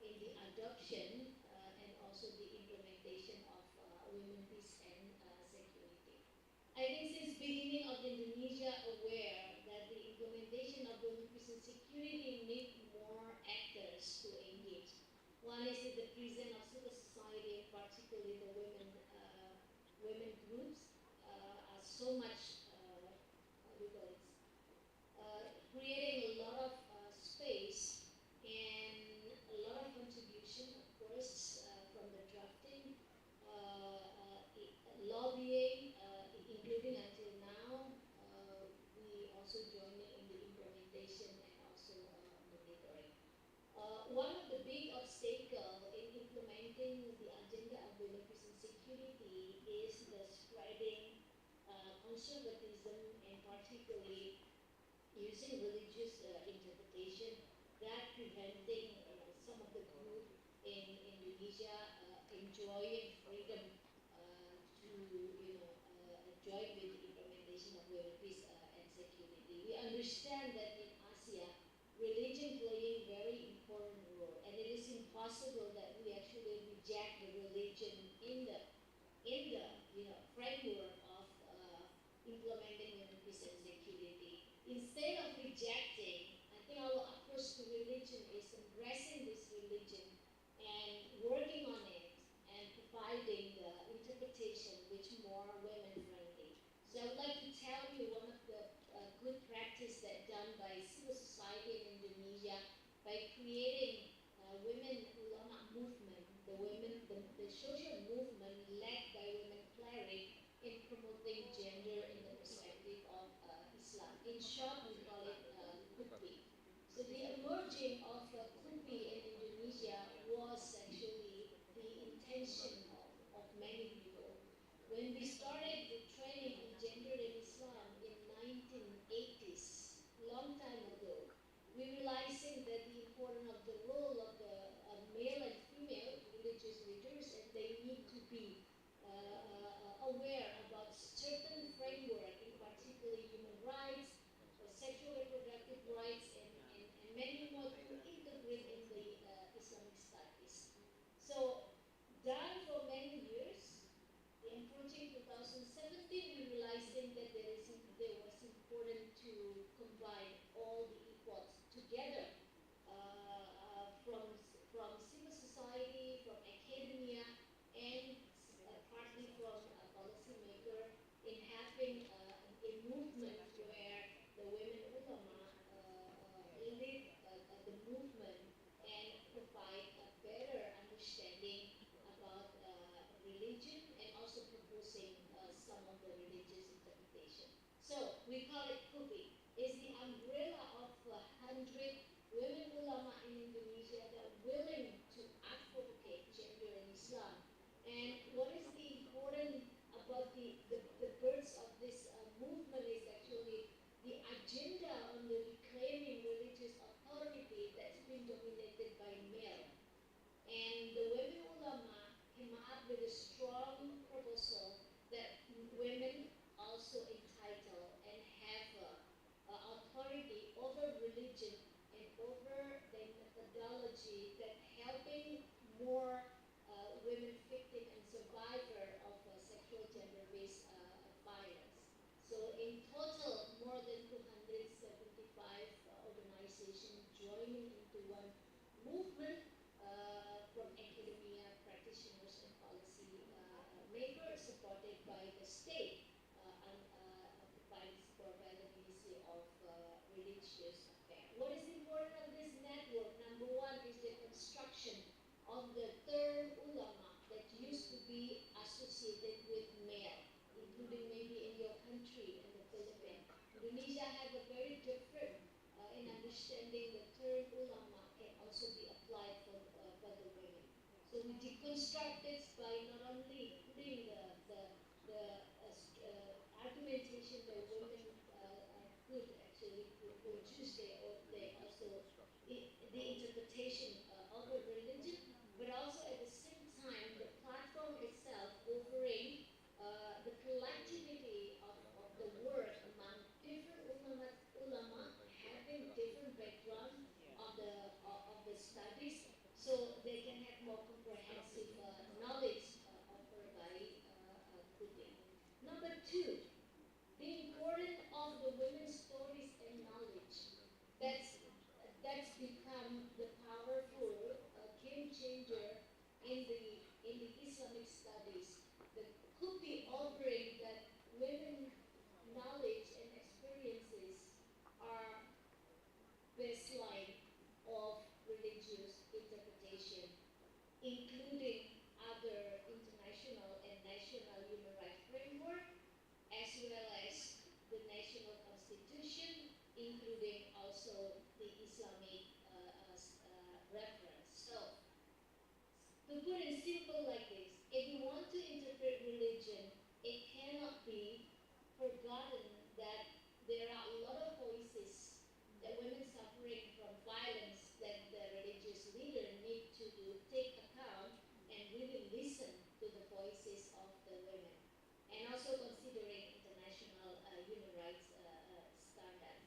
in the adoption and also the implementation of women, peace and security. I think since beginning of Indonesia aware that the implementation of women, peace and security need more actors to engage. One is in the presence of civil society, and particularly the women groups, are so much creating a lot of space, and conservatism and particularly using religious interpretation that preventing some of the group in Indonesia enjoying freedom to join with the implementation of women peace and security. We understand that in Asia, religion playing very important role, and it is impossible that we actually reject the religion in the framework of implementing women peace and security. Instead of rejecting, I think our approach to religion is embracing this religion and working on it and providing the interpretation which more women friendly. So I would like to tell you one of the good practice that done by civil society in Indonesia by creating women ulama movement, the social movement led by women cleric in promoting gender in the perspective of Islam. In short, we call it KUPI. So the emerging of KUPI in Indonesia was actually the intention of many people. When we started the training in gender in Islam in 1980s, long time ago, we realizing that the importance of the role of the male and female religious leaders, and they need to be aware about certain framework, in particular human rights, sexual reproductive rights, and many more to integrate in the Islamic studies. So, done for many years, approaching 2017, we realizing that there was important to combine all the efforts together from civil society, from academia, and partly from a policymaker in having a movement where the women ulama lead the movement and provide a better understanding about religion and also proposing some of the religious interpretation. So we call it KUPI. It's the umbrella of 100 women ulama in Indonesia that are willing to advocate gender in Islam. And what is the important about the birth of this movement is actually the agenda on the reclaiming religious authority that's been dominated by male. And the women ulama came up with a strong proposal that women also entitled and have authority over religion and over the methodology that helping more women victim and survivor of sexual gender-based violence. So in total, more than 275 organizations joining into one movement from academia, practitioners, and policy makers, supported by the state, and provided support by the Ministry of Religious Affairs. What is important of this network? Number one is the construction of the term ulama that used to be associated with male, including maybe in your country, in the Philippines. Indonesia has a very different in understanding the term ulama can also be applied for the women. So we deconstruct this by not only putting the argumentation that women could actually produce, they also the interpretation of a religion, but also at the same time the platform itself offering the collectivity of the work among different ulama having different background of the studies, so they can have more comprehensive knowledge offered by Kubi. Number two, the importance of the women's stories and knowledge. That's that's become the powerful game changer in the Islamic studies. The Kubi offering that women knowledge and experiences are baseline of religious interpretation, including other international and national human rights framework, as well as the national constitution, including also the Islamic reference. So, to put it simple like this, if you want to interpret religion, it cannot be forgotten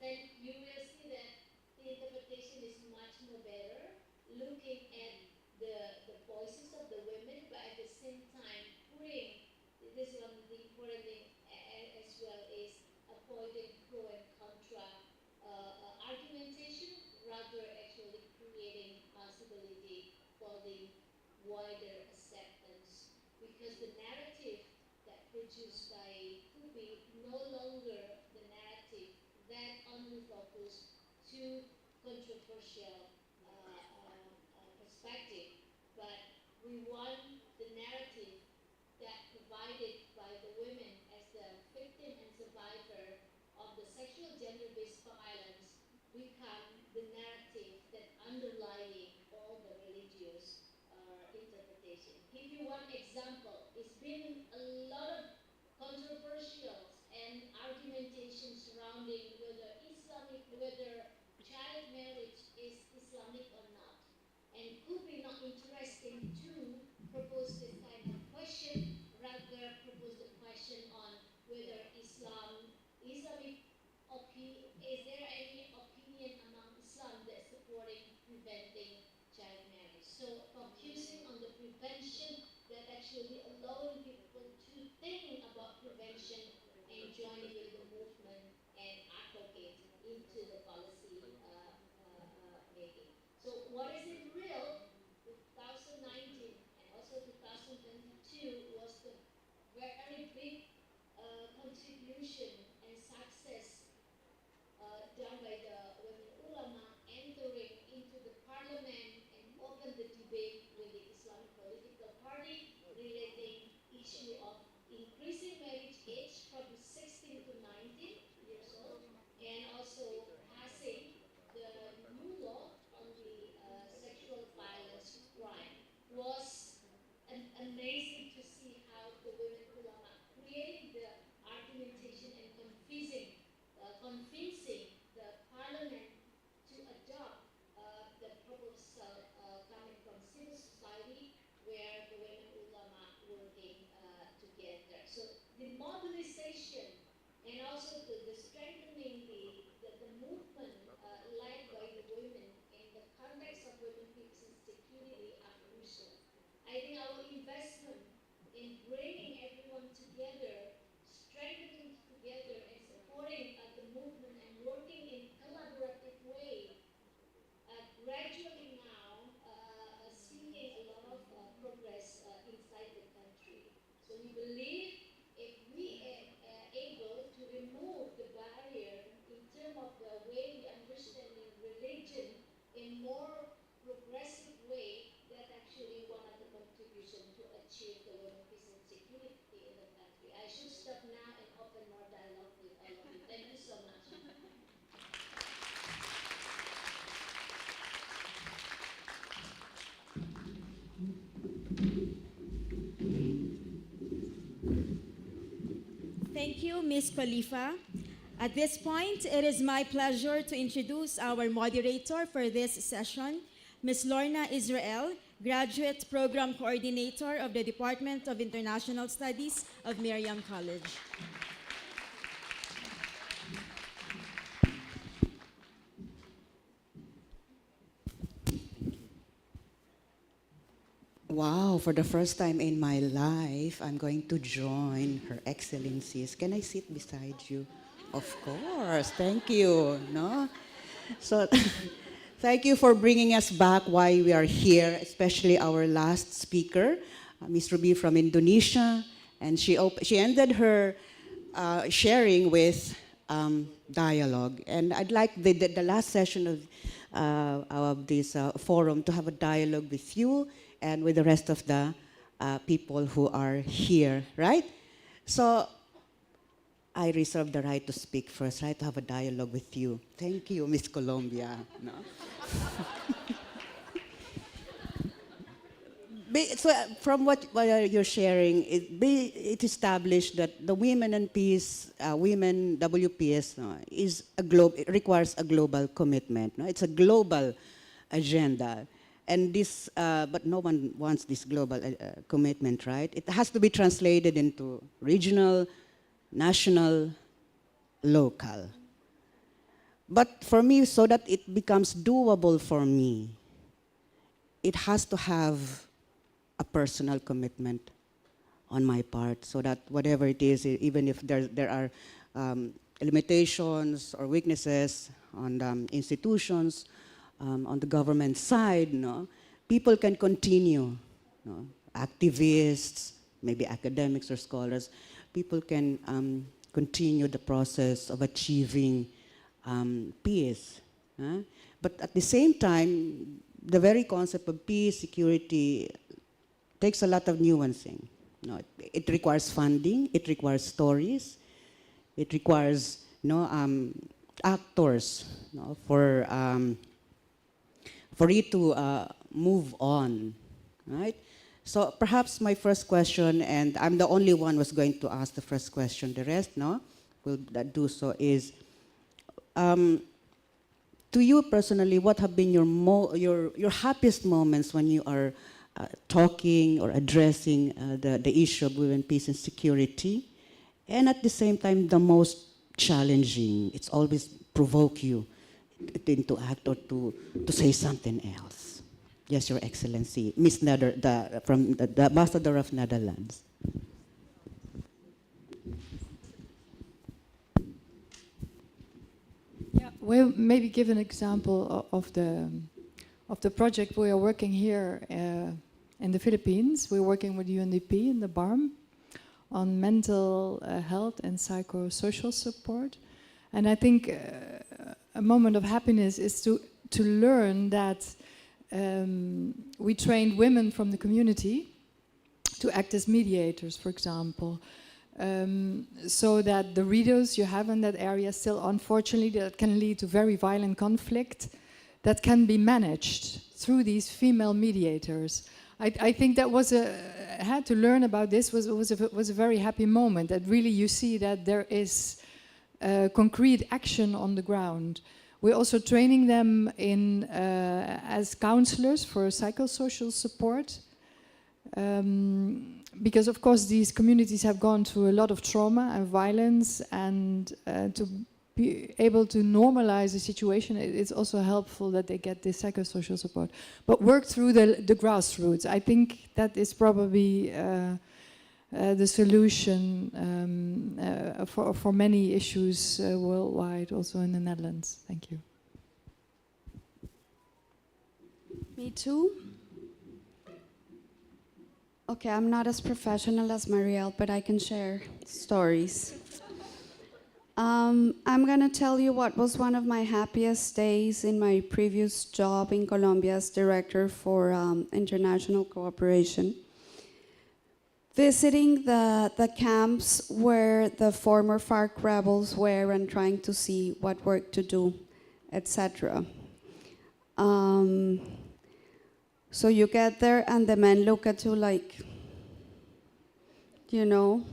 then you will see that the interpretation is much more better, looking at the voices of the women, but at the same time putting, this is one of the important thing as well, is avoiding pro and contra argumentation, rather actually creating possibility for the wider acceptance, because the narrative that produced by Kubi no longer the narrative that only focus to controversial perspective, but we want the narrative that provided by the women as the victim and survivor of the sexual gender-based violence become the narrative that underlying all the religious interpretation. Give you one example. It's been a lot of controversial and argumentation surrounding whether child marriage is Islamic or not. And could be not interesting to propose this kind of question, rather propose the question on whether Islamic is there any opinion among Islam that's supporting preventing child marriage? So focusing on the prevention that actually allowing people to think about prevention and joining with the movement and advocate into the policy making. So what is it real? 2019 and also 2022 was the very big contribution and success done by the women ulama entering into the parliament and open the debate with the Islamic political party relating issue of increasing marriage age from 16 to 19 years old, and also passing the new law on the sexual violence crime. Was amazing to see how the women ulama creating the argumentation and convincing the parliament to adopt the proposal coming from civil society, where the women ulama working together. So the mobilization and also the strengthening the movement led by the women in the context of women, peace and security are crucial. I think our investment in bringing everyone together, strengthening together, and supporting the movement and working in collaborative way, gradually now seeing a lot of progress inside the country. So we believe if we are able to remove the barrier in terms of the way we understanding religion in more progressive way, that actually one of the contribution to achieve the women peace and security in the country. I should stop now and open more dialogue with all of you. Thank you so much. Thank you, Ms. Khalifa. At this point, it is my pleasure to introduce our moderator for this session, Ms. Lorna Israel, Graduate Program Coordinator of the Department of International Studies of Miriam College. Wow, for the first time in my life, I'm going to join Her Excellencies. Can I sit beside you? Of course, thank you. No? So, thank you for bringing us back why we are here, especially our last speaker, Ms. Ruby from Indonesia. And she ended her sharing with dialogue. And I'd like the last session of this forum to have a dialogue with you and with the rest of the people who are here, right? So I reserve the right to speak first, right? To have a dialogue with you. Thank you, Miss Colombia. No? So from what you're sharing, it established that the Women and Peace, Women WPS, no, it requires a global commitment. No? It's a global agenda. And this, but no one wants this global commitment, right? It has to be translated into regional, national, local. But for me, so that it becomes doable for me, it has to have a personal commitment on my part, so that whatever it is, even if there are limitations or weaknesses on the institutions, on the government side, no, people can continue. No, activists, maybe academics or scholars, people can continue the process of achieving peace. But at the same time, the very concept of peace, security, takes a lot of nuancing. No, it requires funding, it requires stories, it requires actors, for you to move on, right? So perhaps my first question, and I'm the only one who's going to ask the first question, the rest, no, will do so, is to you personally, what have been your happiest moments when you are talking or addressing the issue of women, peace, and security, and at the same time, the most challenging? It's always provoke you to act or to say something else. Yes, Your Excellency, Miss from the Ambassador of Netherlands. Yeah, we'll maybe give an example of the project we are working here in the Philippines. We're working with UNDP in the BARM on mental health and psychosocial support. And I think a moment of happiness is to learn that we trained women from the community to act as mediators, for example. So that the readers you have in that area still, unfortunately, that can lead to very violent conflict that can be managed through these female mediators. I think that was had to learn about this was a very happy moment, that really you see that there is concrete action on the ground. We're also training them in as counselors for psychosocial support. Because of course these communities have gone through a lot of trauma and violence, and to be able to normalize the situation, it's also helpful that they get this psychosocial support. But work through the grassroots. I think that is probably the solution for many issues worldwide, also in the Netherlands. Thank you. Me too. Okay, I'm not as professional as Marielle, but I can share stories. I'm gonna tell you what was one of my happiest days in my previous job in Colombia as director for international cooperation. Visiting the camps where the former FARC rebels were and trying to see what work to do, etc. So you get there and the men look at you like, you know,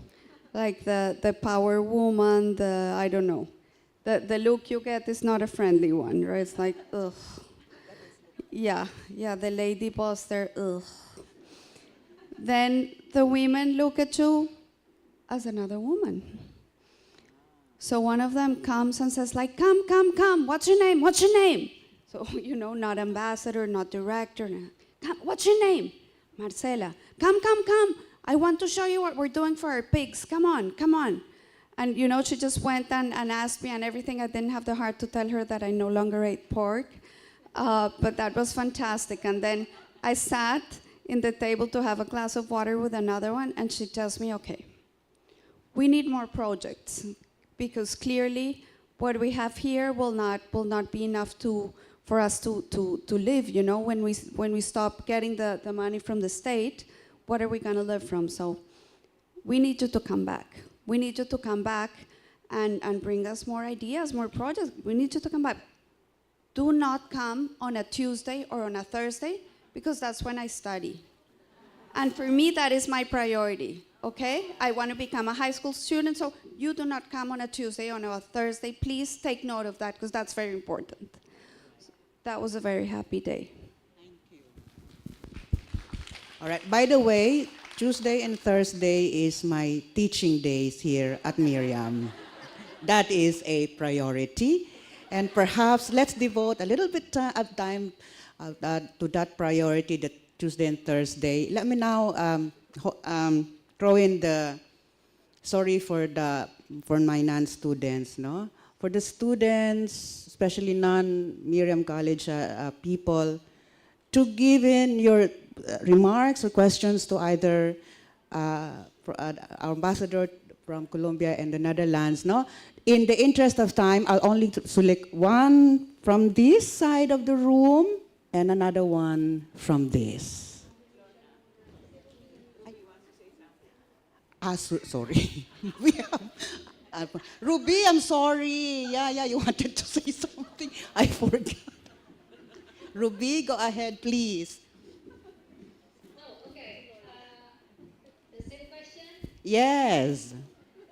like the power woman, I don't know. The look you get is not a friendly one, right? It's like, ugh. Yeah, the lady boss there, ugh. Then the women look at you as another woman. So one of them comes and says like, come, what's your name, what's your name? So, you know, not ambassador, not director. Come, what's your name? Marcela. Come. I want to show you what we're doing for our pigs. Come on. And, you know, she just went and asked me and everything. I didn't have the heart to tell her that I no longer ate pork. But that was fantastic. And then I sat in the table to have a glass of water with another one. And she tells me, okay, we need more projects. Because clearly what we have here will not be enough for us to live, you know, when we stop getting the money from the state, what are we going to live from? So we need you to come back. We need you to come back and bring us more ideas, more projects. We need you to come back. Do not come on a Tuesday or on a Thursday, because that's when I study. And for me, that is my priority, okay? I want to become a high school student, so you do not come on a Tuesday or on a Thursday. Please take note of that, because that's very important. That was a very happy day. Thank you. All right. By the way, Tuesday and Thursday is my teaching days here at Miriam. That is a priority. And perhaps let's devote a little bit of time to that priority, that Tuesday and Thursday. Let me now throw in the sorry for my non-students, no? For the students, especially non-Miriam College people, to give in your remarks or questions to either our ambassador from Colombia and the Netherlands, no? In the interest of time, I'll only select one from this side of the room and another one from this. Sorry. We have, Ruby, I'm sorry. Yeah, you wanted to say something. I forgot. Ruby, go ahead, please. Oh, okay. The same question? Yes.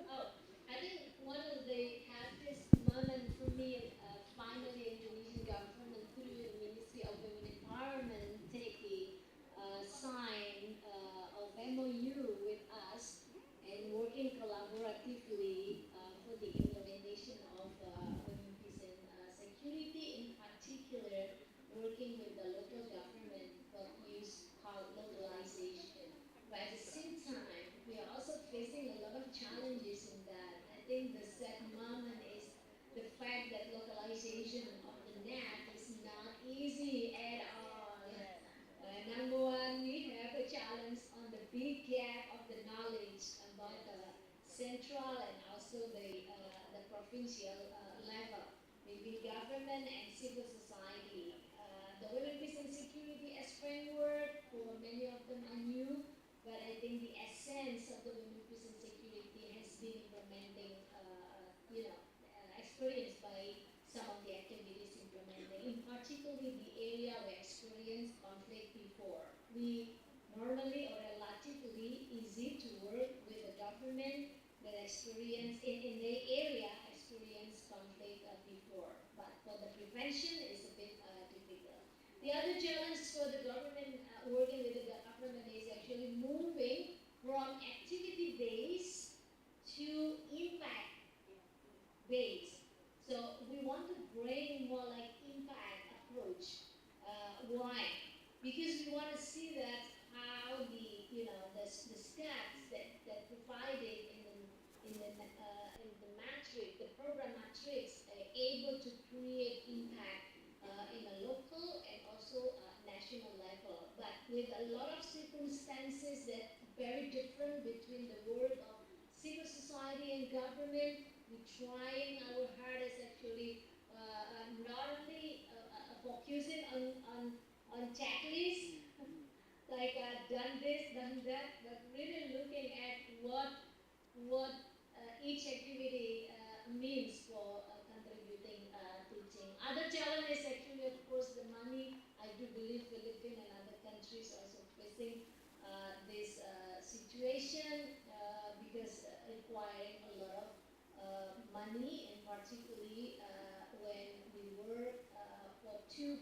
Oh, I think one of the happiest moments for me, finally, Indonesian government through the Ministry of Women Empowerment taking sign of MOU with us and working collaboratively for the implementation of women peace and security, in particular working with the local government, what use called localization. But at the same time, we are also facing a lot of challenges in that. I think the sad moment is the fact that localization of the net is not easy at all. Number one, we have a challenge on the big gap of the knowledge about the central and also the provincial level between government and civil society. The Women, Peace and Security as framework, for many of them are new, but I think the essence of the Women, Peace and Security has been implementing, experienced by some of the activities implementing, in particularly the area we experienced conflict before. We normally or relatively easy to work with the government that experience in the area experience conflict before, but for the prevention is a bit difficult. The other challenge for the government working with the government is actually moving from activity based to impact based. So we want to bring more like impact approach. Why? Because we want to see that how the steps that provided in the matrix, the program matrix, are able to create impact in a local and also national level. But with a lot of circumstances that very different between the world of civil society and government, we're trying our hardest actually not only focusing on checklists, like done this, done that, but really looking at what each activity means for contributing teaching. Other challenge is actually, of course, the money. I do believe Philippines and other countries also facing this situation because requiring a lot of money, and particularly when we work for two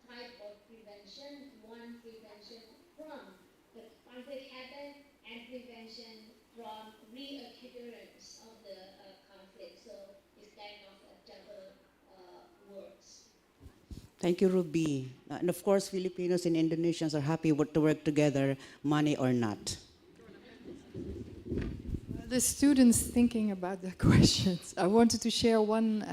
type of prevention. One, prevention from the conflict happen, and prevention from reoccurrence of the conflict. So it's kind of a double works. Thank you, Ruby. And of course, Filipinos and Indonesians are happy to work together, money or not. The students thinking about the questions, I wanted to share one,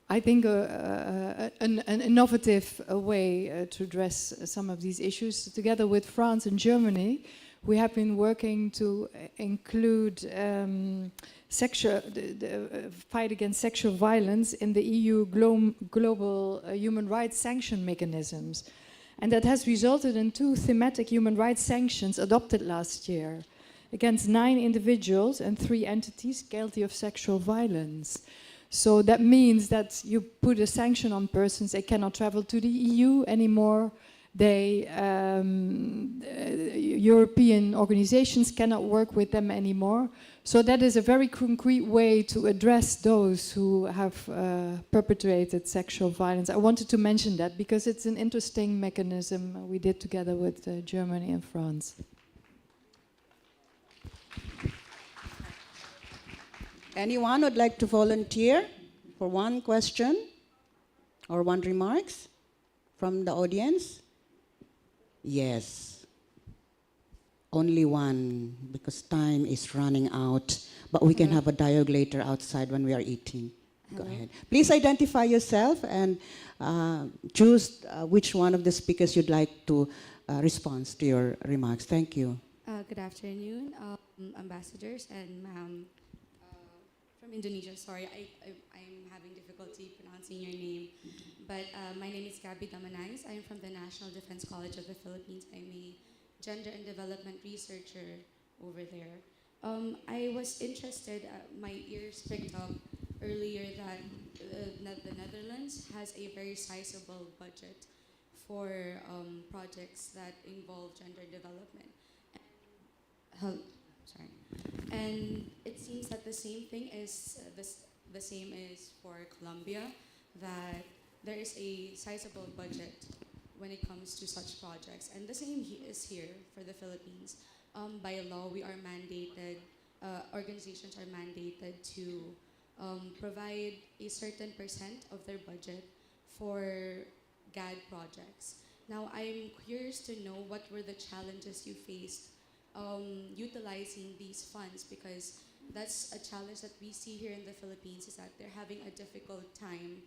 I think, an innovative way to address some of these issues. Together with France and Germany, we have been working to include the fight against sexual violence in the EU global human rights sanction mechanisms. And that has resulted in 2 thematic human rights sanctions adopted last year against 9 individuals and 3 entities guilty of sexual violence. So that means that you put a sanction on persons, they cannot travel to the EU anymore, European organizations cannot work with them anymore. So that is a very concrete way to address those who have perpetrated sexual violence. I wanted to mention that because it's an interesting mechanism we did together with Germany and France. Anyone would like to volunteer? for one question or one remarks from the audience? Yes. Only one, because time is running out. But we can have a dialogue later outside when we are eating. Go ahead. Please identify yourself and choose which one of the speakers you'd like to respond to your remarks. Thank you. Good afternoon, ambassadors and ma'am from Indonesia. Sorry, I'm having difficulty pronouncing your name. But my name is Gabby Damanais. I'm from the National Defense College of the Philippines. I'm a gender and development researcher over there. I was interested, my ears picked up earlier that the Netherlands has a very sizable budget for projects that involve gender development. Sorry. And it seems that the same thing is the same is for Colombia, that there is a sizable budget when it comes to such projects. And the same is here for the Philippines. By law, we are mandated, organizations are mandated to provide a certain percent of their budget for GAD projects. Now, I'm curious to know what were the challenges you faced utilizing these funds, because that's a challenge that we see here in the Philippines, is that they're having a difficult time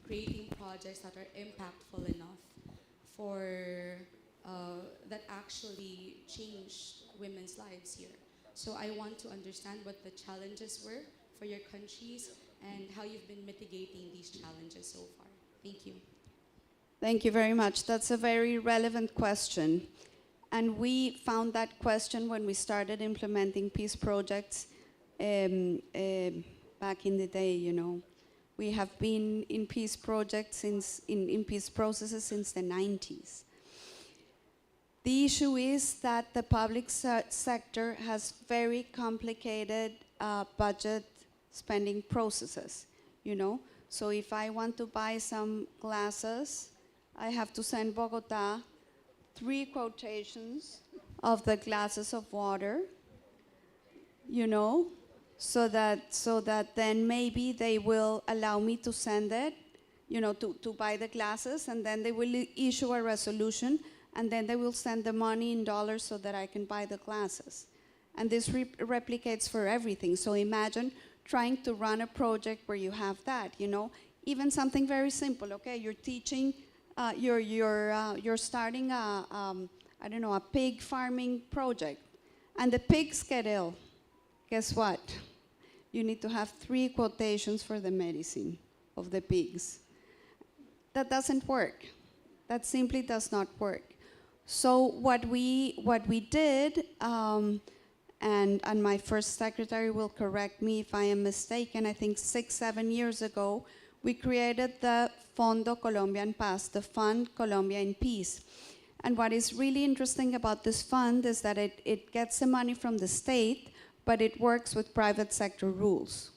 creating projects that are impactful enough for that actually change women's lives here. So I want to understand what the challenges were for your countries and how you've been mitigating these challenges so far. Thank you. Thank you very much. That's a very relevant question. And we found that question when we started implementing peace projects back in the day, you know. We have been in peace projects since, in peace processes since the 90s. The issue is that the public sector has very complicated budget spending processes, you know. So if I want to buy some glasses, I have to send Bogota 3 quotations of the glasses of water, you know, so that then maybe they will allow me to send it, you know, to buy the glasses, and then they will issue a resolution, and then they will send the money in dollars so that I can buy the glasses. And this replicates for everything. So imagine trying to run a project where you have that, you know, even something very simple, okay? You're teaching, you're starting a, I don't know, a pig farming project, and the pigs get ill. Guess what? You need to have 3 quotations for the medicine of the pigs. That doesn't work. That simply does not work. So what we did, and my first secretary will correct me if I am mistaken, I think 6-7 years ago, we created the Fondo Colombia en Paz, the Fund Colombia in Peace. And what is really interesting about this fund is that it gets the money from the state, but it works with private sector rules.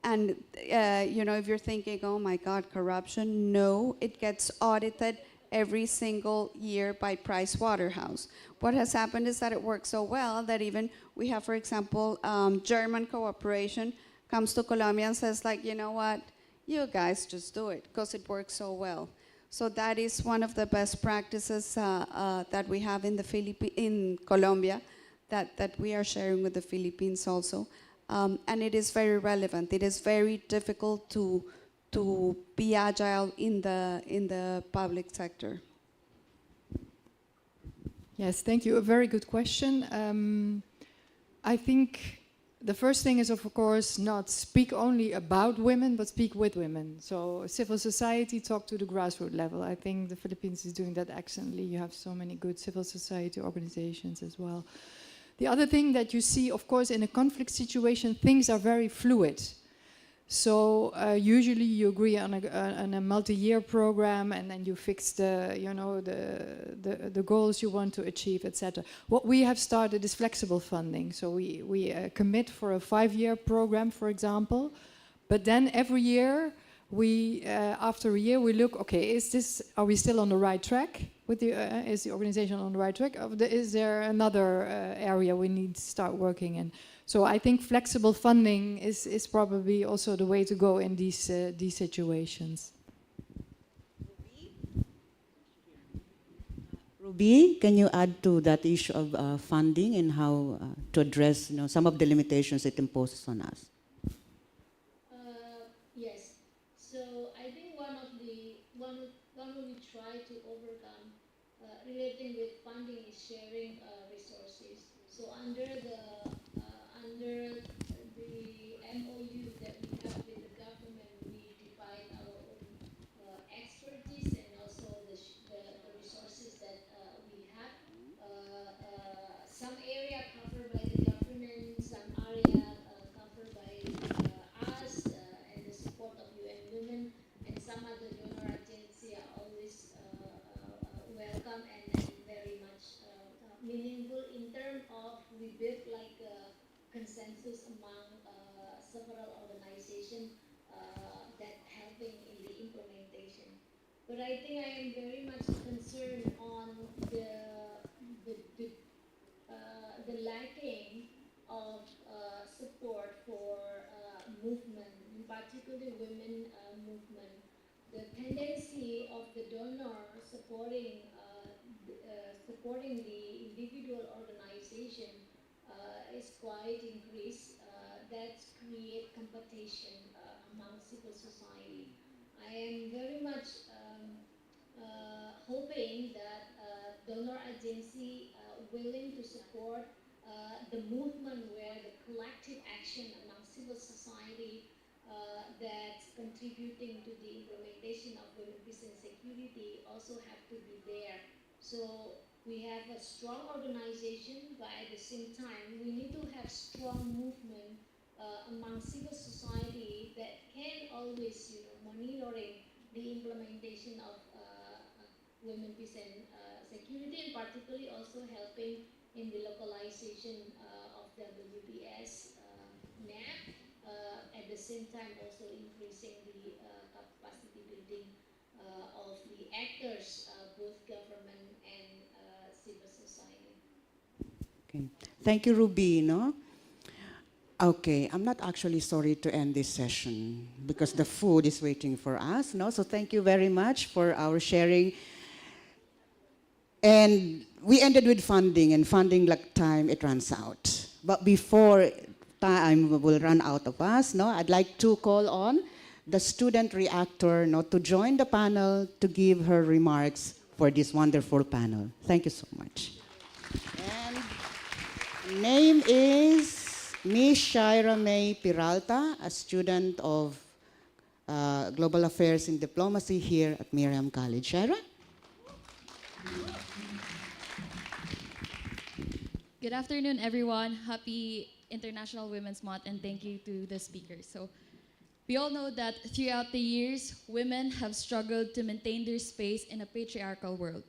And you know, if you're thinking, oh my God, corruption, no, it gets audited every single year by Price Waterhouse. What has happened is that it works so well that even we have, for example, German cooperation comes to Colombia and says, like, you know what, you guys just do it, because it works so well. So that is one of the best practices that we have in Colombia, that we are sharing with the Philippines also. And it is very relevant. It is very difficult to be agile in the public sector. Yes, thank you. A very good question. I think the first thing is, of course, not speak only about women, but speak with women. So civil society, talk to the grassroots level. I think the Philippines is doing that excellently. You have so many good civil society organizations as well. The other thing that you see, of course, in a conflict situation, things are very fluid. So usually you agree on a multi-year program, and then you fix the, you know, the goals you want to achieve, etc. What we have started is flexible funding. So we commit for a 5-year program, for example, but then every year we, after a year, we look, okay, are we still on the right track? Is the organization on the right track? Is there another area we need to start working in? So I think flexible funding is probably also the way to go in these situations. Ruby, can you add to that issue of funding and how to address some of the limitations it imposes on us? Yes. So I think one we try to overcome relating with funding is sharing resources. So under the MOU that we have with the government, we divide our own expertise and also the resources that we have. Some area covered by the government, some area covered by us and the support of UN Women, and some other donor agency are always welcome and very much meaningful in terms of we build like a consensus among several organizations that helping in the implementation. But I think I am very much concerned on the, the, the lacking of support for movement, in particular women movement. The tendency of the donor supporting the individual organization is quite increased. That create competition among civil society. I am very much hoping that donor agency willing to support the movement where the collective action among civil society that's contributing to the implementation of women peace and security also have to be there. So we have a strong organization, but at the same time, we need to have strong movement among civil society that can always, monitoring the implementation of women peace and security, and particularly also helping in the localization of WPS NAP. At the same time, also increasing the capacity building of the actors, both government and civil society. Okay. Thank you, Ruby. No? Okay, I'm not actually sorry to end this session because the food is waiting for us. No? So thank you very much for our sharing. And we ended with funding, and funding like time, it runs out. But before time will run out of us, no, I'd like to call on the student reactor to join the panel to give her remarks for this wonderful panel. Thank you so much. And name is Miss Shaira May Peralta, a student of Global Affairs and Diplomacy here at Miriam College. Shaira? Good afternoon, everyone. Happy International Women's Month, and thank you to the speakers. So, we all know that throughout the years, women have struggled to maintain their space in a patriarchal world.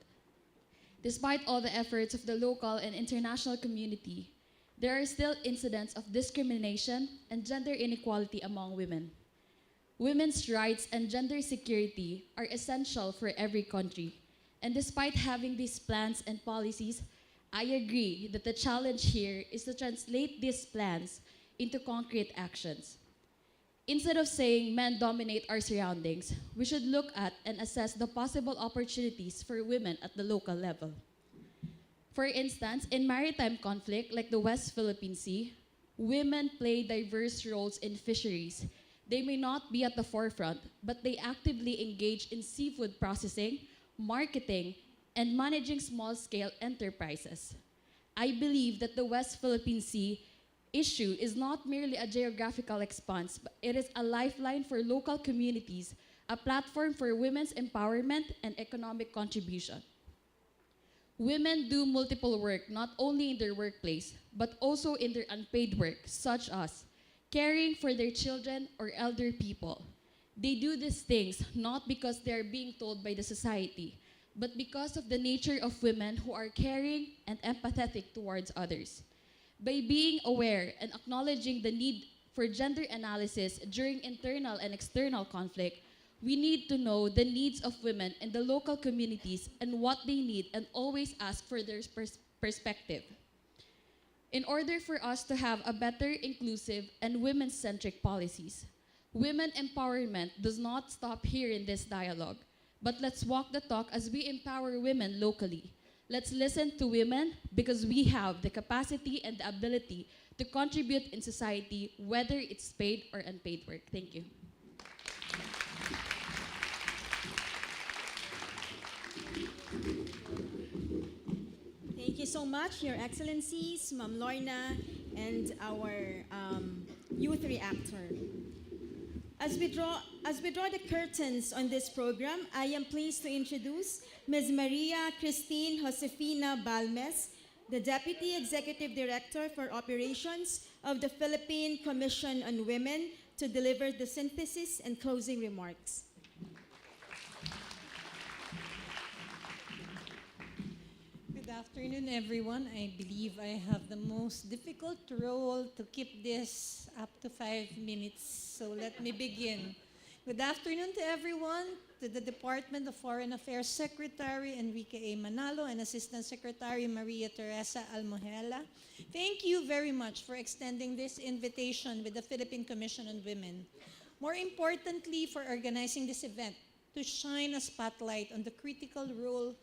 Despite all the efforts of the local and international community, there are still incidents of discrimination and gender inequality among women. Women's rights and gender security are essential for every country. And despite having these plans and policies, I agree that the challenge here is to translate these plans into concrete actions. Instead of saying men dominate our surroundings, we should look at and assess the possible opportunities for women at the local level. For instance, in maritime conflict like the West Philippine Sea, women play diverse roles in fisheries. They may not be at the forefront, but they actively engage in seafood processing, marketing, and managing small-scale enterprises. I believe that the West Philippine Sea issue is not merely a geographical expanse, but it is a lifeline for local communities, a platform for women's empowerment and economic contribution. Women do multiple work, not only in their workplace, but also in their unpaid work, such as caring for their children or elder people. They do these things not because they are being told by the society, but because of the nature of women who are caring and empathetic towards others. By being aware and acknowledging the need for gender analysis during internal and external conflict, We need to know the needs of women in the local communities and what they need, and always ask for their perspective. In order for us to have a better, inclusive, and women-centric policies, women empowerment does not stop here in this dialogue, but let's walk the talk as we empower women locally. Let's listen to women because we have the capacity and the ability to contribute in society, whether it's paid or unpaid work. Thank you. Thank you so much, Your Excellencies, Ma'am Lorna, and our youth reactor. As we draw the curtains on this program, I am pleased to introduce Ms. Maria Christine Josefina Balmes, the Deputy Executive Director for Operations of the Philippine Commission on Women, to deliver the synthesis and closing remarks. Good afternoon, everyone. I believe I have the most difficult role to keep this up to 5 minutes, so let me begin. Good afternoon to everyone, to the Department of Foreign Affairs Secretary Enrique A. Manalo and Assistant Secretary Maria Teresa Almohela. Thank you very much for extending this invitation with the Philippine Commission on Women. More importantly, for organizing this event to shine a spotlight on the critical role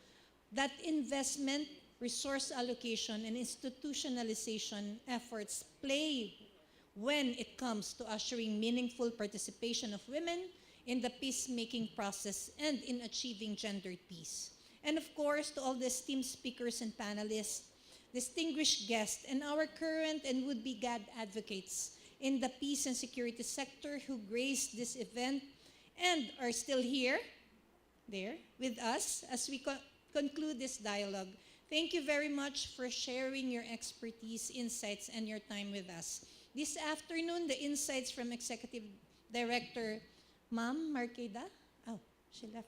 that investment, resource allocation, and institutionalization efforts play when it comes to ushering meaningful participation of women in the peacemaking process and in achieving gendered peace. And of course, to all the esteemed speakers and panelists, distinguished guests, and our current and would-be GAD advocates in the peace and security sector who graced this event and are still here, there, with us as we conclude this dialogue. Thank you very much for sharing your expertise, insights, and your time with us. This afternoon, the insights from Executive Director, Ma'am Marqueda. Oh, she left.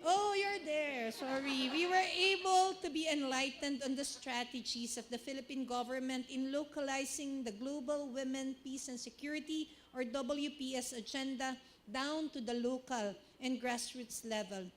Oh, you're there. Sorry. We were able to be enlightened on the strategies of the Philippine government in localizing the Global Women, Peace and Security, or WPS agenda, down to the local and grassroots level.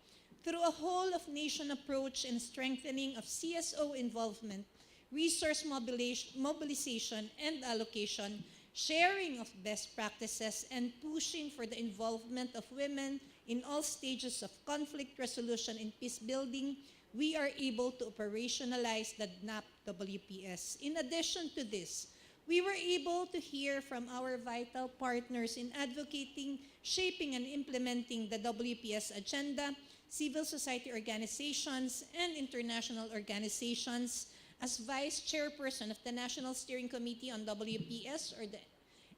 Through a whole-of-nation approach and strengthening of CSO involvement, resource mobilization and allocation, sharing of best practices, and pushing for the involvement of women in all stages of conflict resolution and peace building, we are able to operationalize the DNAP WPS. In addition to this, we were able to hear from our vital partners in advocating, shaping, and implementing the WPS agenda, civil society organizations, and international organizations. As Vice Chairperson of the National Steering Committee on WPS, or the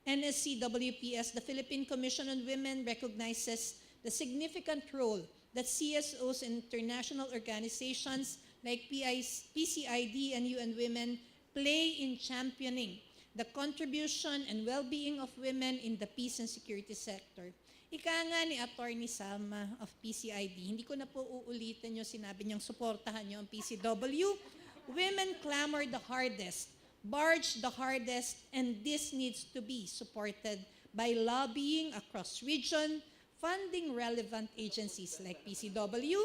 NSC-WPS, the Philippine Commission on Women recognizes the significant role that CSOs and international organizations like PCID and UN Women play in championing the contribution and well-being of women in the peace and security sector. Ika nga ni Attorney Salma of PCID, hindi ko na po uulitin yung sinabi niyang suportahan niyo ang PCW. Women clamor the hardest, barge the hardest, and this needs to be supported by lobbying across region, funding relevant agencies like PCW,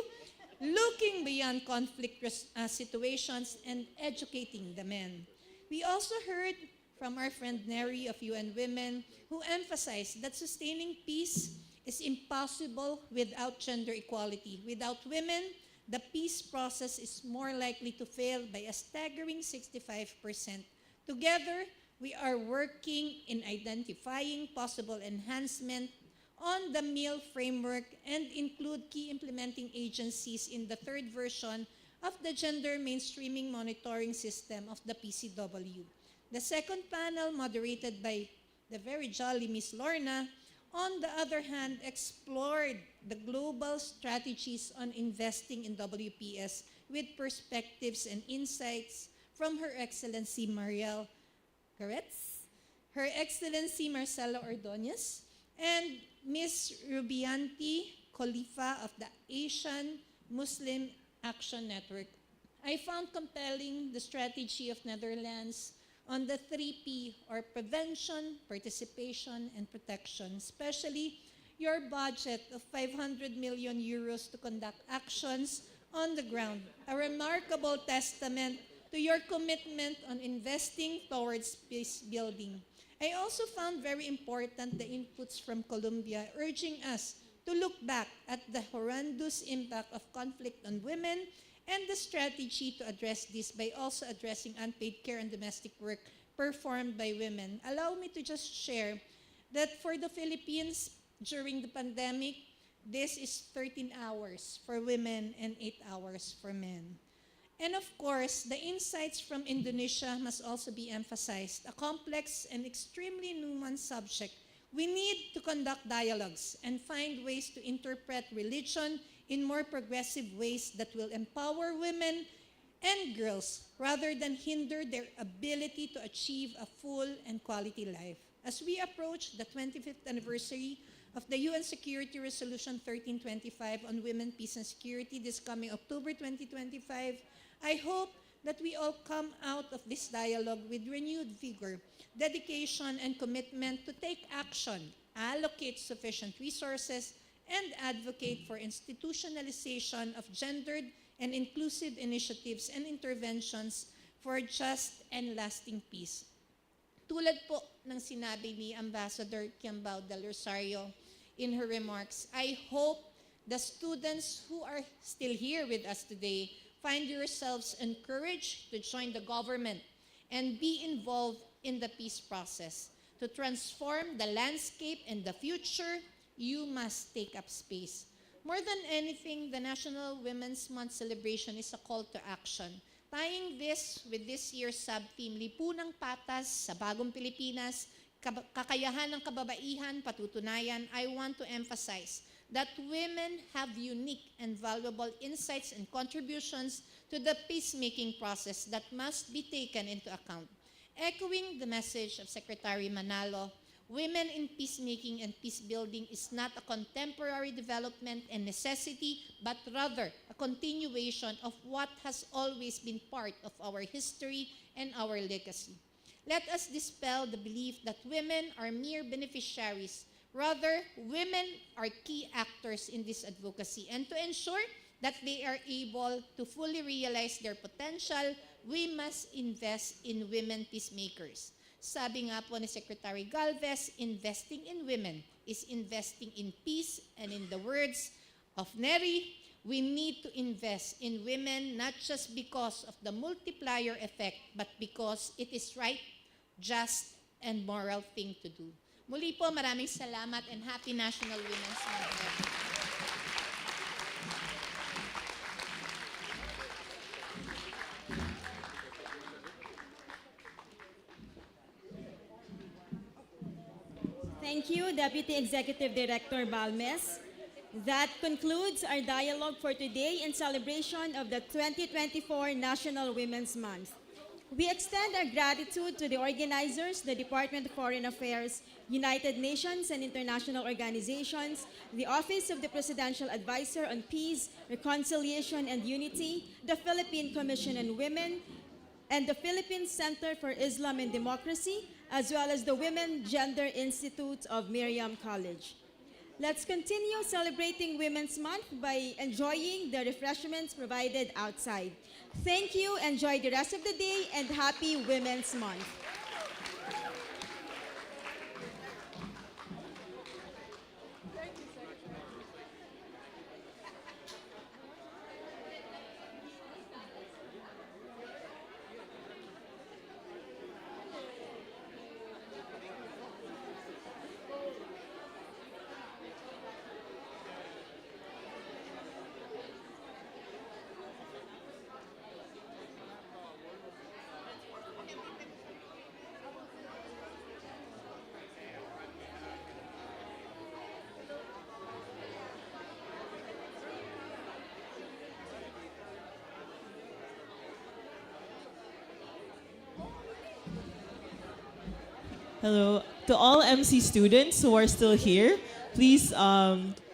looking beyond conflict situations, and educating the men. We also heard from our friend Neri of UN Women, who emphasized that sustaining peace is impossible without gender equality. Without women, the peace process is more likely to fail by a staggering 65%. Together, we are working in identifying possible enhancement on the meal framework and include key implementing agencies in the third version of the gender mainstreaming monitoring system of the PCW. The second panel, moderated by the very jolly Miss Lorna, on the other hand, explored the global strategies on investing in WPS with perspectives and insights from Her Excellency Mariel Caretz, Her Excellency Marcelo Ordonez, and Ms. Rubianti Khalifa of the Asian Muslim Action Network. I found compelling the strategy of Netherlands on the 3P, or prevention, participation, and protection, especially your budget of 500 million euros to conduct actions on the ground, a remarkable testament to your commitment on investing towards peace building. I also found very important the inputs from Colombia urging us to look back at the horrendous impact of conflict on women and the strategy to address this by also addressing unpaid care and domestic work performed by women. Allow me to just share that for the Philippines during the pandemic, this is 13 hours for women and 8 hours for men. And of course, the insights from Indonesia must also be emphasized. A complex and extremely nuanced subject. We need to conduct dialogues and find ways to interpret religion in more progressive ways that will empower women and girls rather than hinder their ability to achieve a full and quality life. As we approach the 25th anniversary of the UN Security Resolution 1325 on Women, Peace, and Security this coming October 2025, I hope that we all come out of this dialogue with renewed vigor, dedication, and commitment to take action, allocate sufficient resources, and advocate for institutionalization of gendered and inclusive initiatives and interventions for just and lasting peace. Tulad po ng sinabi ni Ambassador Kiambao del Rosario in her remarks, I hope the students who are still here with us today find yourselves encouraged to join the government and be involved in the peace process. To transform the landscape and the future, you must take up space. More than anything, the National Women's Month celebration is a call to action. Tying this with this year's sub-theme, Lipunang Patas sa Bagong Pilipinas, Kakayahan ng Kababaihan, Patutunayan, I want to emphasize that women have unique and valuable insights and contributions to the peacemaking process that must be taken into account. Echoing the message of Secretary Manalo, women in peacemaking and peace building is not a contemporary development and necessity, but rather a continuation of what has always been part of our history and our legacy. Let us dispel the belief that women are mere beneficiaries. Rather, women are key actors in this advocacy, and to ensure that they are able to fully realize their potential, we must invest in women peacemakers. Sabi nga po ni Secretary Galvez, investing in women is investing in peace, and in the words of Neri, we need to invest in women not just because of the multiplier effect, but because it is right, just, and moral thing to do. Muli po, maraming salamat and happy National Women's Month. Thank you, Deputy Executive Director Balmes. That concludes our dialogue for today in celebration of the 2024 National Women's Month. We extend our gratitude to the organizers, the Department of Foreign Affairs, United Nations and international organizations, the Office of the Presidential Advisor on Peace, Reconciliation and Unity, the Philippine Commission on Women, and the Philippine Center for Islam and Democracy, as well as the Women Gender Institute of Miriam College. Let's continue celebrating Women's Month by enjoying the refreshments provided outside. Thank you, enjoy the rest of the day, and happy Women's Month. Hello. To all MC students who are still here, please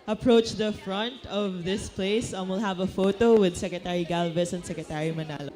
approach the front of this place. We'll have a photo with Secretary Galvez and Secretary Manalo.